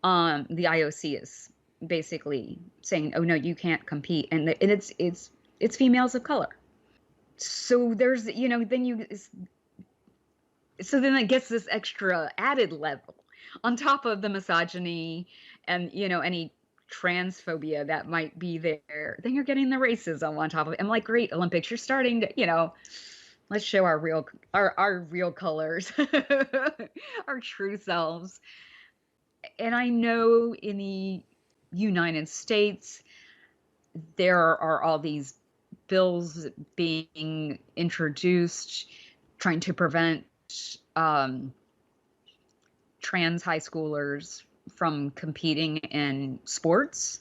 The IOC is basically saying, "Oh no, you can't compete," and it's females of color. So there's, then it gets this extra added level on top of the misogyny and, any transphobia that might be there. Then you're getting the racism on top of it. I'm like, great, Olympics, you're starting to, let's show our real colors, our true selves. And I know in the United States, there are all these bills being introduced trying to prevent trans high schoolers from competing in sports,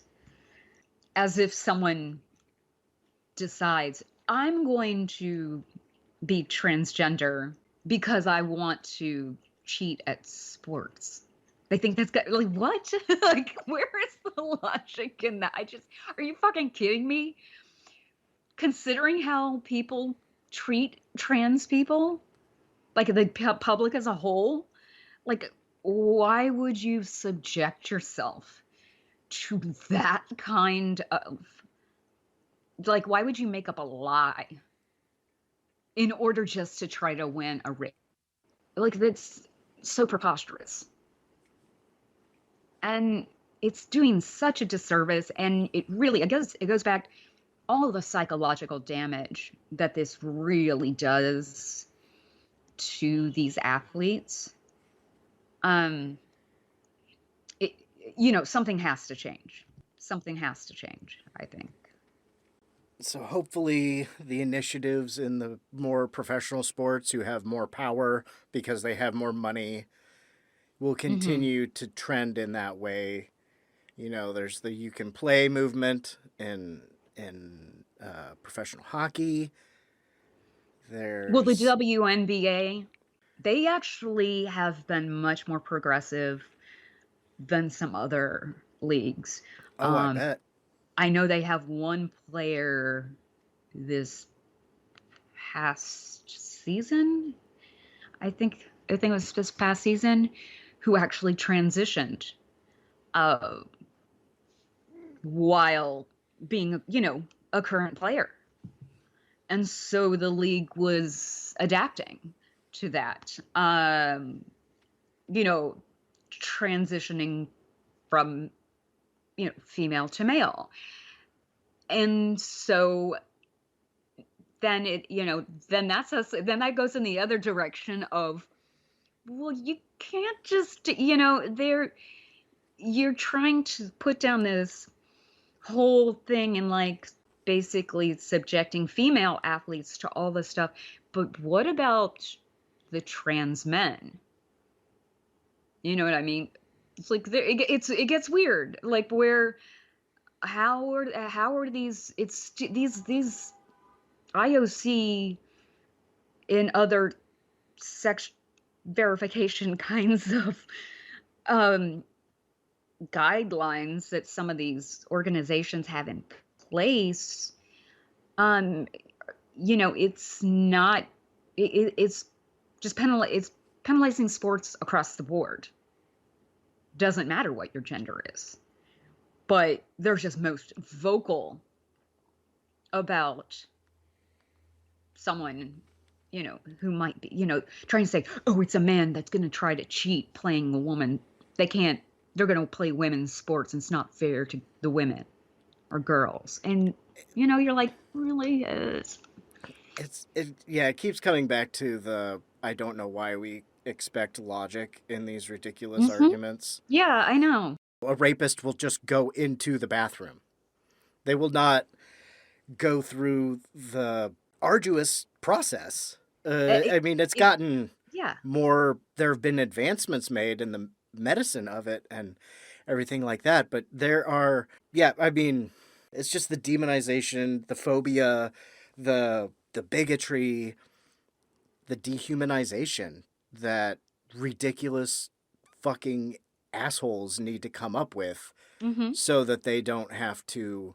as if someone decides, I'm going to be transgender because I want to cheat at sports. They think that's got, like, what? Like, where is the logic in that? Are you fucking kidding me? Considering how people treat trans people, like the public as a whole, like, why would you subject yourself to that kind of, like, why would you make up a lie in order just to try to win a race? Like, that's so preposterous. And it's doing such a disservice, and it goes back all of the psychological damage that this really does to these athletes. Something has to change. Something has to change, I think. So hopefully the initiatives in the more professional sports who have more power because they have more money will continue to trend in that way. There's the You Can Play movement in professional hockey. Well, the There's WNBA, they actually have been much more progressive than some other leagues. I bet. I know they have one player this past season. I think it was this past season who actually transitioned uh, while being, a current player. And so the league was adapting to that, transitioning from, female to male. And so then then that goes in the other direction of, well, you can't just, you're trying to put down this whole thing and like basically subjecting female athletes to all this stuff. But what about the trans men? You know what I mean? It's like it gets weird. Like how are these these IOC and other sex verification kinds of guidelines that some of these organizations have in place, it's not, it's just it's penalizing sports across the board. Doesn't matter what your gender is, but they're just most vocal about someone, who might be, trying to say, oh, it's a man that's going to try to cheat playing a woman. They're going to play women's sports and it's not fair to the women or girls. And, you're like, really? It keeps coming back to I don't know why we expect logic in these ridiculous arguments. Yeah, I know. A rapist will just go into the bathroom. They will not go through the arduous process. It's gotten more, there have been advancements made in the medicine of it and everything like that, but there are, it's just the demonization, the phobia, the bigotry, the dehumanization that ridiculous fucking assholes need to come up with so that they don't have to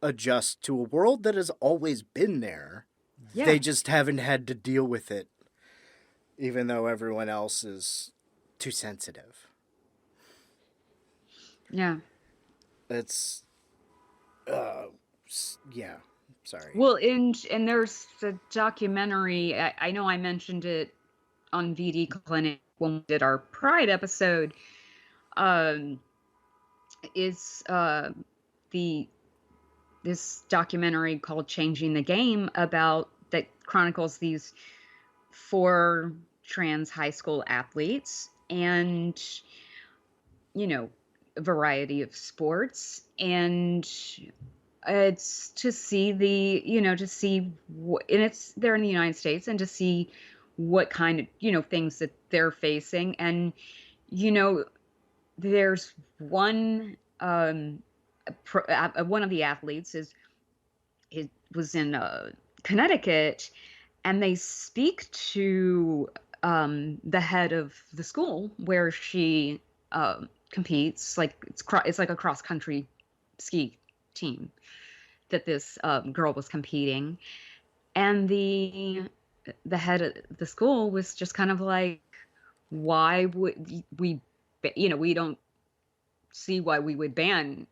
adjust to a world that has always been there. Yeah. They just haven't had to deal with it, even though everyone else is too sensitive. Yeah. It's, sorry. Well, and there's the documentary, I know I mentioned it on VD Clinic when we did our Pride episode, is this documentary called Changing the Game that chronicles these 4 trans high school athletes and, a variety of sports. And it's to see they're in the United States and to see what kind of, things that they're facing. And, there's one of the athletes was in Connecticut, and they speak to the head of the school where she competes. Like it's like a cross country ski team that this girl was competing, and the head of the school was just kind of like, why would we? We don't see why we would ban,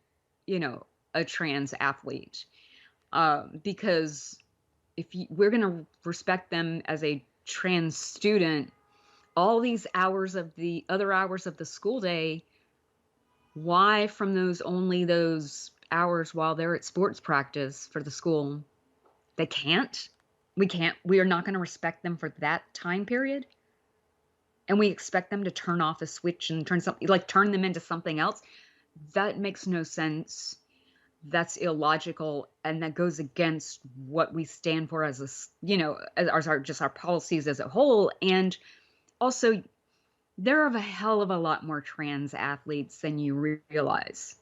a trans athlete, because we're going to respect them as a trans student, all these hours of the other hours of the school day, why from those hours while they're at sports practice for the school, we are not going to respect them for that time period? And we expect them to turn off a switch and turn them into something else? That makes no sense. That's illogical, and that goes against what we stand for as our policies as a whole. And also, there are a hell of a lot more trans athletes than you realize.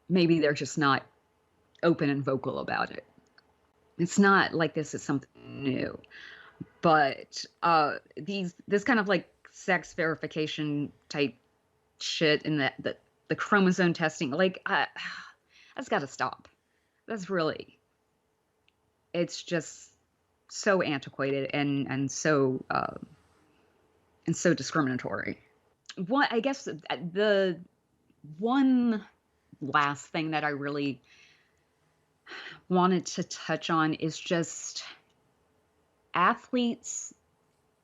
Maybe they're just not open and vocal about it. It's not like this is something new, but this kind of like sex verification type shit and the chromosome testing, like that's got to stop. That's really, it's just so antiquated and so discriminatory. I guess the one last thing that I really wanted to touch on is just athletes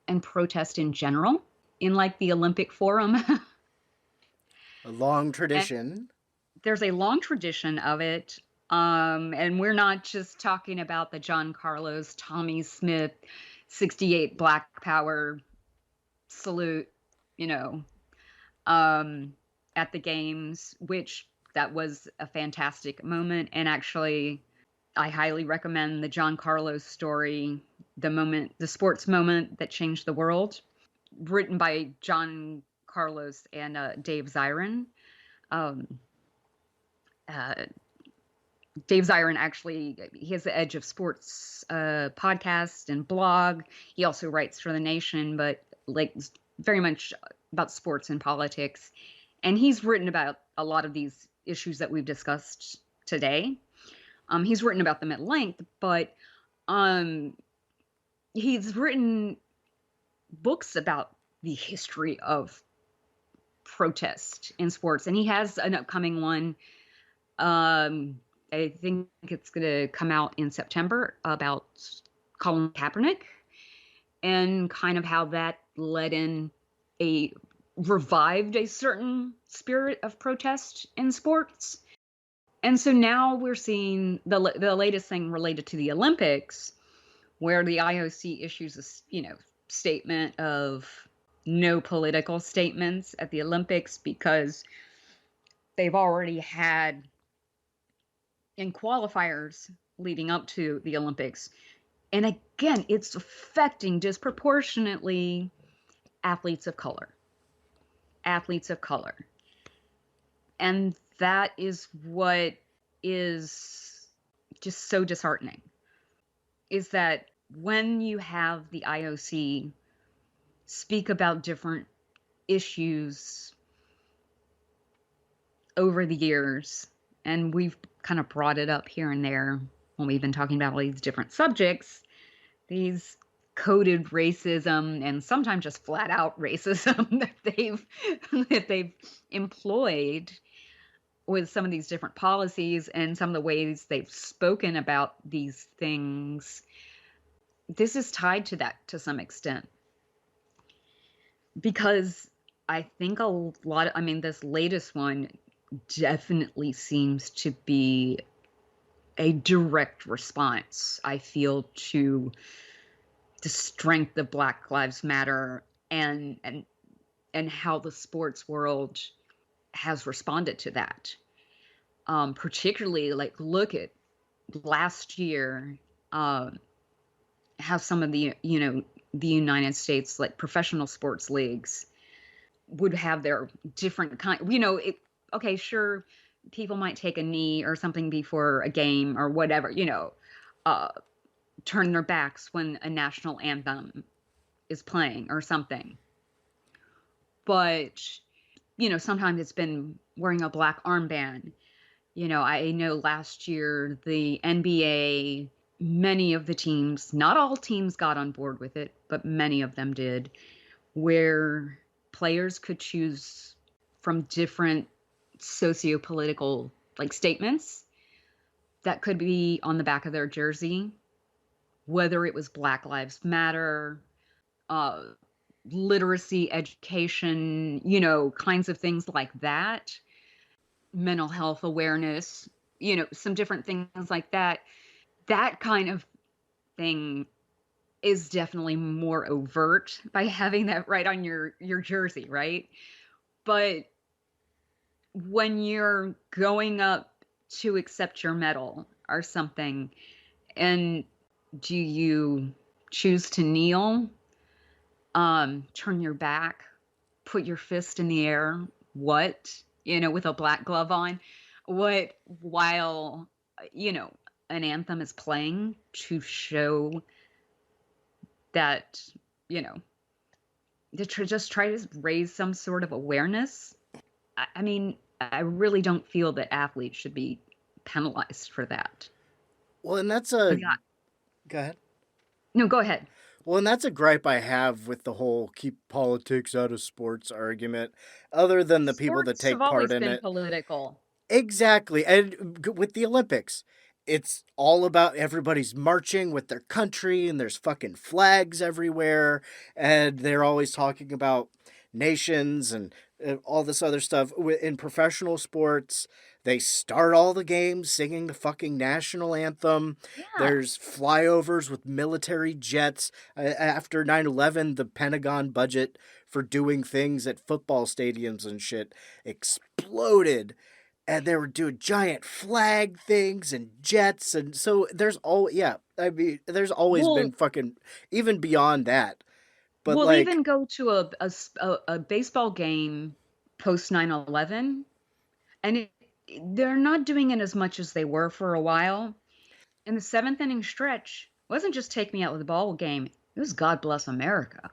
and protest in general in like the Olympic Forum. A long tradition. There's a long tradition of it. And we're not just talking about the John Carlos, Tommy Smith, 68 Black Power salute, at the games, which that was a fantastic moment. And actually, I highly recommend the John Carlos story, the sports moment that changed the world, written by John Carlos and Dave Zirin. Dave Zirin actually, he has the Edge of Sports podcast and blog. He also writes for The Nation, but like very much about sports and politics. And he's written about a lot of these issues that we've discussed today. He's written about them at length, but he's written books about the history of protest in sports. And he has an upcoming one. I think it's going to come out in September about Colin Kaepernick and kind of how that revived a certain spirit of protest in sports. And so now we're seeing the latest thing related to the Olympics, where the IOC issues a statement of no political statements at the Olympics because they've already had in qualifiers leading up to the Olympics. And again, it's affecting disproportionately athletes of color. And that is what is just so disheartening, is that when you have the IOC speak about different issues over the years, and we've kind of brought it up here and there when we've been talking about all these different subjects, these coded racism and sometimes just flat out racism that they've employed with some of these different policies and some of the ways they've spoken about these things. This is tied to that to some extent, because I think this latest one definitely seems to be a direct response, I feel, to the strength of Black Lives Matter and how the sports world has responded to that. Particularly, like, look at last year, how some of the United States, like professional sports leagues, would have their different okay, sure, people might take a knee or something before a game or whatever, turn their backs when a national anthem is playing or something. But, sometimes it's been wearing a black armband. I know last year, the NBA, many of the teams, not all teams got on board with it, but many of them did, where players could choose from different socio-political statements that could be on the back of their jersey, whether it was Black Lives Matter, literacy, education, kinds of things like that, mental health awareness, some different things like that. That kind of thing is definitely more overt by having that right on your jersey, right? But when you're going up to accept your medal or something, and do you choose to kneel, turn your back, put your fist in the air, with a black glove on, while, an anthem is playing to show that, just try to raise some sort of awareness. I mean, I really don't feel that athletes should be penalized for that. Well, and that's Yeah. Go ahead. No, go ahead. Well, and that's a gripe I have with the whole keep politics out of sports argument, other than the people that Sports take have always part in been it. political. Exactly. And with the Olympics, it's all about everybody's marching with their country and there's fucking flags everywhere. And they're always talking about nations and all this other stuff. In professional sports, they start all the games singing the fucking national anthem. Yeah. There's flyovers with military jets. After 9/11, the Pentagon budget for doing things at football stadiums and shit exploded. And they were doing giant flag things and jets. And so there's always been fucking, even beyond that. But we'll like, even go to a baseball game post 9/11, and they're not doing it as much as they were for a while. And the seventh inning stretch wasn't just take me out with the ball game. It was God Bless America.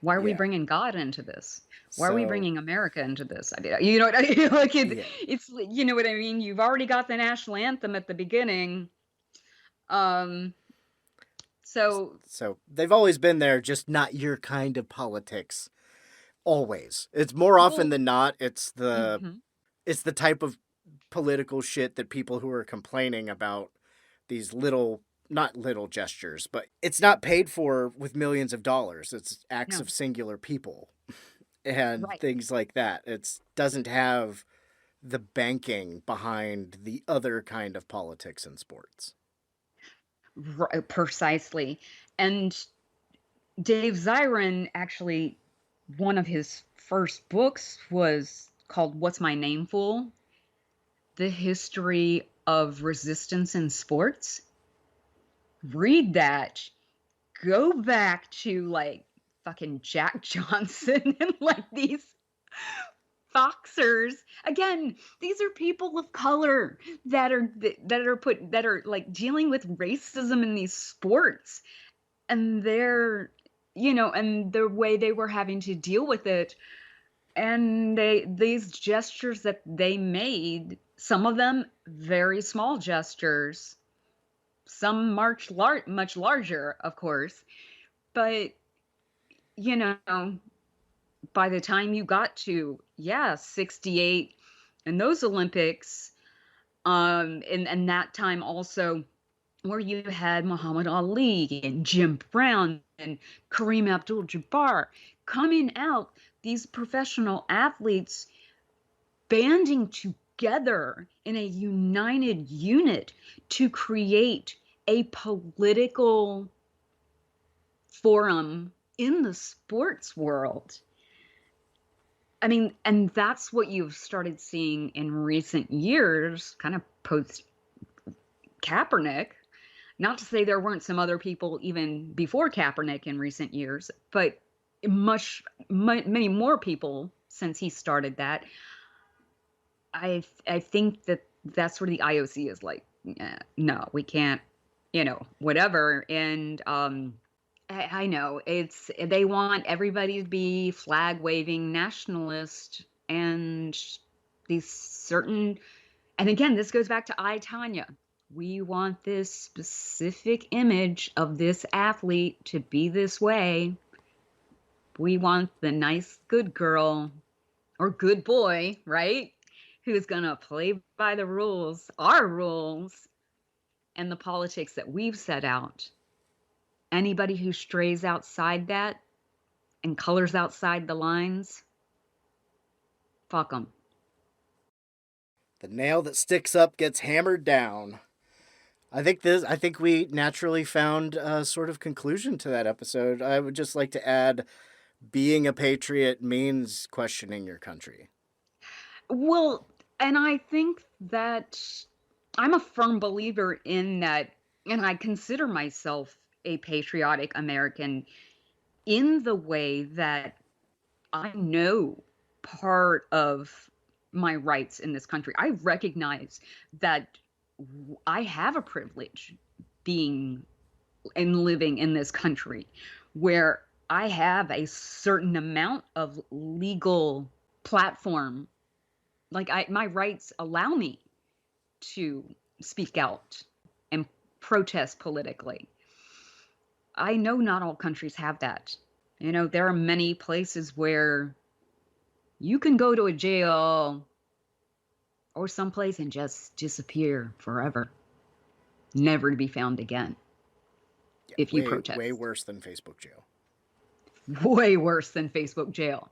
Why are we bringing God into this? Why are we bringing America into this? I mean, you know what I mean? Like it's, you know what I mean? You've already got the national anthem at the beginning. So they've always been there, just not your kind of politics. Always. It's more often than not, it's the type of political shit that people who are complaining about these not little gestures, but it's not paid for with millions of dollars. It's acts of singular people and things like that. It doesn't have the banking behind the other kind of politics in sports. Right, precisely. And Dave Zirin, actually, one of his first books was called What's My Name Fool? The History of Resistance in Sports. Read that. Go back to like fucking Jack Johnson and like these boxers. Again, these are people of color that are like dealing with racism in these sports, and they're, and the way they were having to deal with it, and these gestures that they made, some of them very small gestures, some much larger, of course, but by the time you got to 68 and those Olympics, and that time also where you had Muhammad Ali and Jim Brown and Kareem Abdul-Jabbar coming out, these professional athletes banding together in a united unit to create a political forum in the sports world. I mean, and that's what you've started seeing in recent years, kind of post Kaepernick. Not to say there weren't some other people even before Kaepernick in recent years, but many more people since he started that. I think that's where the IOC is like, no, we can't, whatever. And I know they want everybody to be flag waving nationalist, and these certain, and again, this goes back to Tonya. We want this specific image of this athlete to be this way. We want the nice, good girl or good boy, right? Who's going to play by the rules, our rules, and the politics that we've set out. Anybody who strays outside that and colors outside the lines, fuck them. The nail that sticks up gets hammered down. I think we naturally found a sort of conclusion to that episode. I would just like to add, being a patriot means questioning your country. Well, and I think that I'm a firm believer in that, and I consider myself a patriotic American in the way that I know part of my rights in this country. I recognize that I have a privilege being and living in this country where I have a certain amount of legal platform. Like my rights allow me to speak out and protest politically. I know not all countries have that. You know, there are many places where you can go to a jail or someplace and just disappear forever, never to be found again. Yeah, if you protest. Way worse than Facebook jail. Way worse than Facebook jail.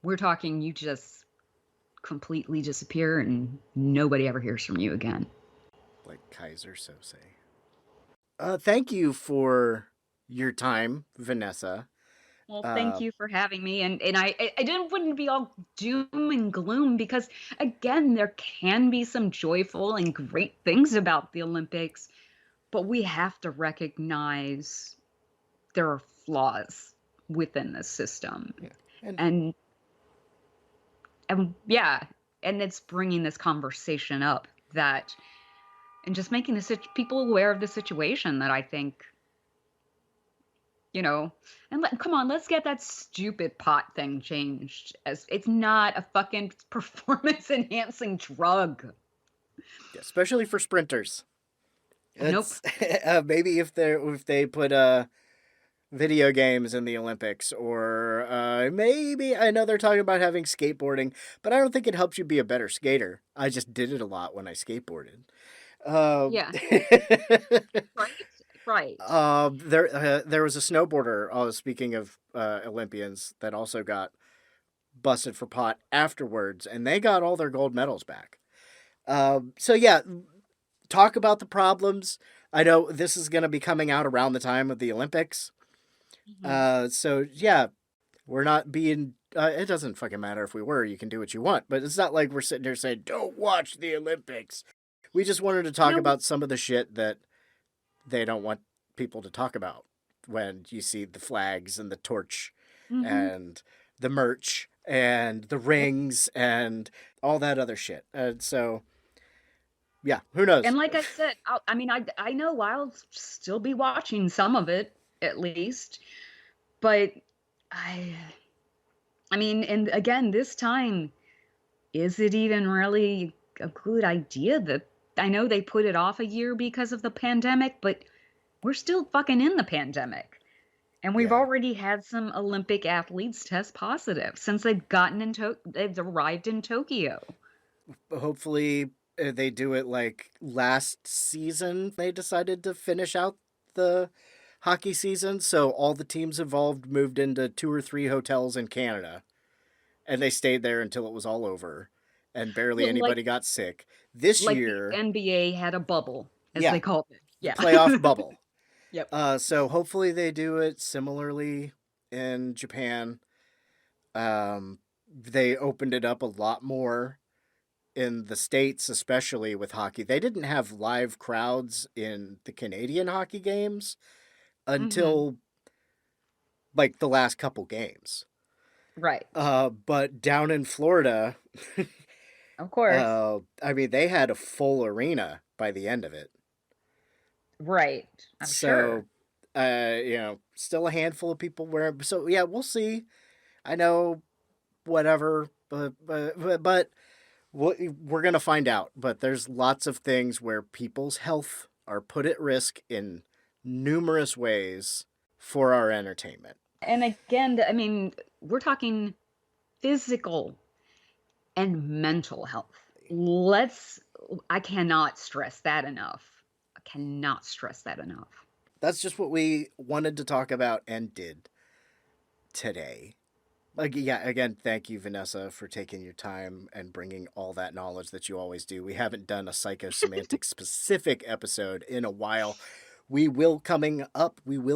We're talking you just completely disappear and nobody ever hears from you again. Like Kaiser Sose. Thank you for your time, Vanessa. Well, thank you for having me. And wouldn't be all doom and gloom, because again, there can be some joyful and great things about the Olympics, but we have to recognize there are flaws within the system. Yeah. And it's bringing this conversation up and just making people aware of the situation that I think, come on, let's get that stupid pot thing changed. As it's not a fucking performance enhancing drug. Yeah, especially for sprinters. Nope. Maybe if they put video games in the Olympics, or maybe, I know they're talking about having skateboarding, but I don't think it helps you be a better skater. I just did it a lot when I skateboarded. Yeah. Right. There was a snowboarder, speaking of Olympians, that also got busted for pot afterwards, and they got all their gold medals back. So yeah, talk about the problems. I know this is going to be coming out around the time of the Olympics. Mm-hmm. So yeah, we're not being, it doesn't fucking matter if we were, you can do what you want, but it's not like we're sitting there saying, don't watch the Olympics. We just wanted to talk about some of the shit that they don't want people to talk about when you see the flags and the torch and the merch and the rings and all that other shit. And so, yeah, who knows? And like I said, I know I'll still be watching some of it, at least. But and again, this time, is it even really a good idea? That I know they put it off a year because of the pandemic, but we're still fucking in the pandemic. And we've already had some Olympic athletes test positive since they've arrived in Tokyo. Hopefully they do it like last season. They decided to finish out the hockey season, so all the teams involved moved into 2 or 3 hotels in Canada, and they stayed there until it was all over, and barely anybody got sick. This year, the NBA had a bubble, as they called it. Yeah, playoff bubble. Yep. So hopefully they do it similarly in Japan. They opened it up a lot more in the States, especially with hockey. They didn't have live crowds in the Canadian hockey games until like the last couple games. Right. But down in Florida, of course. They had a full arena by the end of it. Right. I'm sure. Still a handful of people wearing. So yeah, we'll see. I know, whatever, but we're gonna find out. But there's lots of things where people's health are put at risk in numerous ways for our entertainment. And again, we're talking physical and mental health. I cannot stress that enough. That's just what we wanted to talk about and did today. Again, thank you, Vanessa, for taking your time and bringing all that knowledge that you always do. We haven't done a psychosemantic specific episode in a while. We will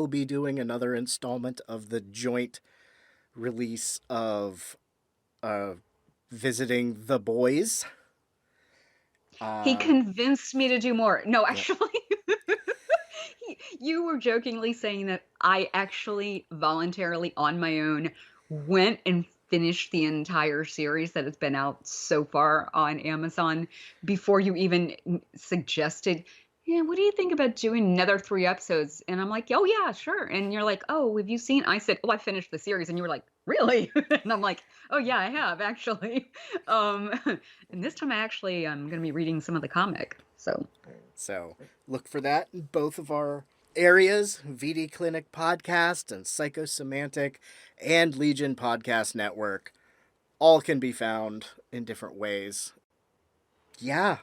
be doing another installment of the joint release of Visiting the Boys. He convinced me to do more. No, actually, you were jokingly saying that I actually voluntarily on my own went and finish the entire series that has been out so far on Amazon before you even suggested, yeah, what do you think about doing another 3 episodes? And I'm like, oh yeah, sure. And you're like, oh, have you seen? I said, oh, I finished the series. And you were like, really? And I'm like, oh yeah, I have actually. And this time I actually I'm going to be reading some of the comic. So look for that in both of our areas, VD Clinic Podcast and Psychosemantic and Legion Podcast Network. All can be found in different ways. Yeah.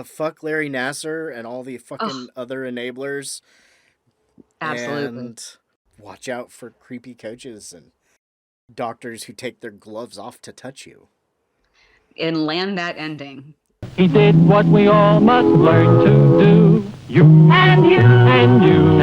Fuck Larry Nassar and all the fucking other enablers. Absolutely. And watch out for creepy coaches and doctors who take their gloves off to touch you. And land that ending. He did what we all must learn to do. You and you and you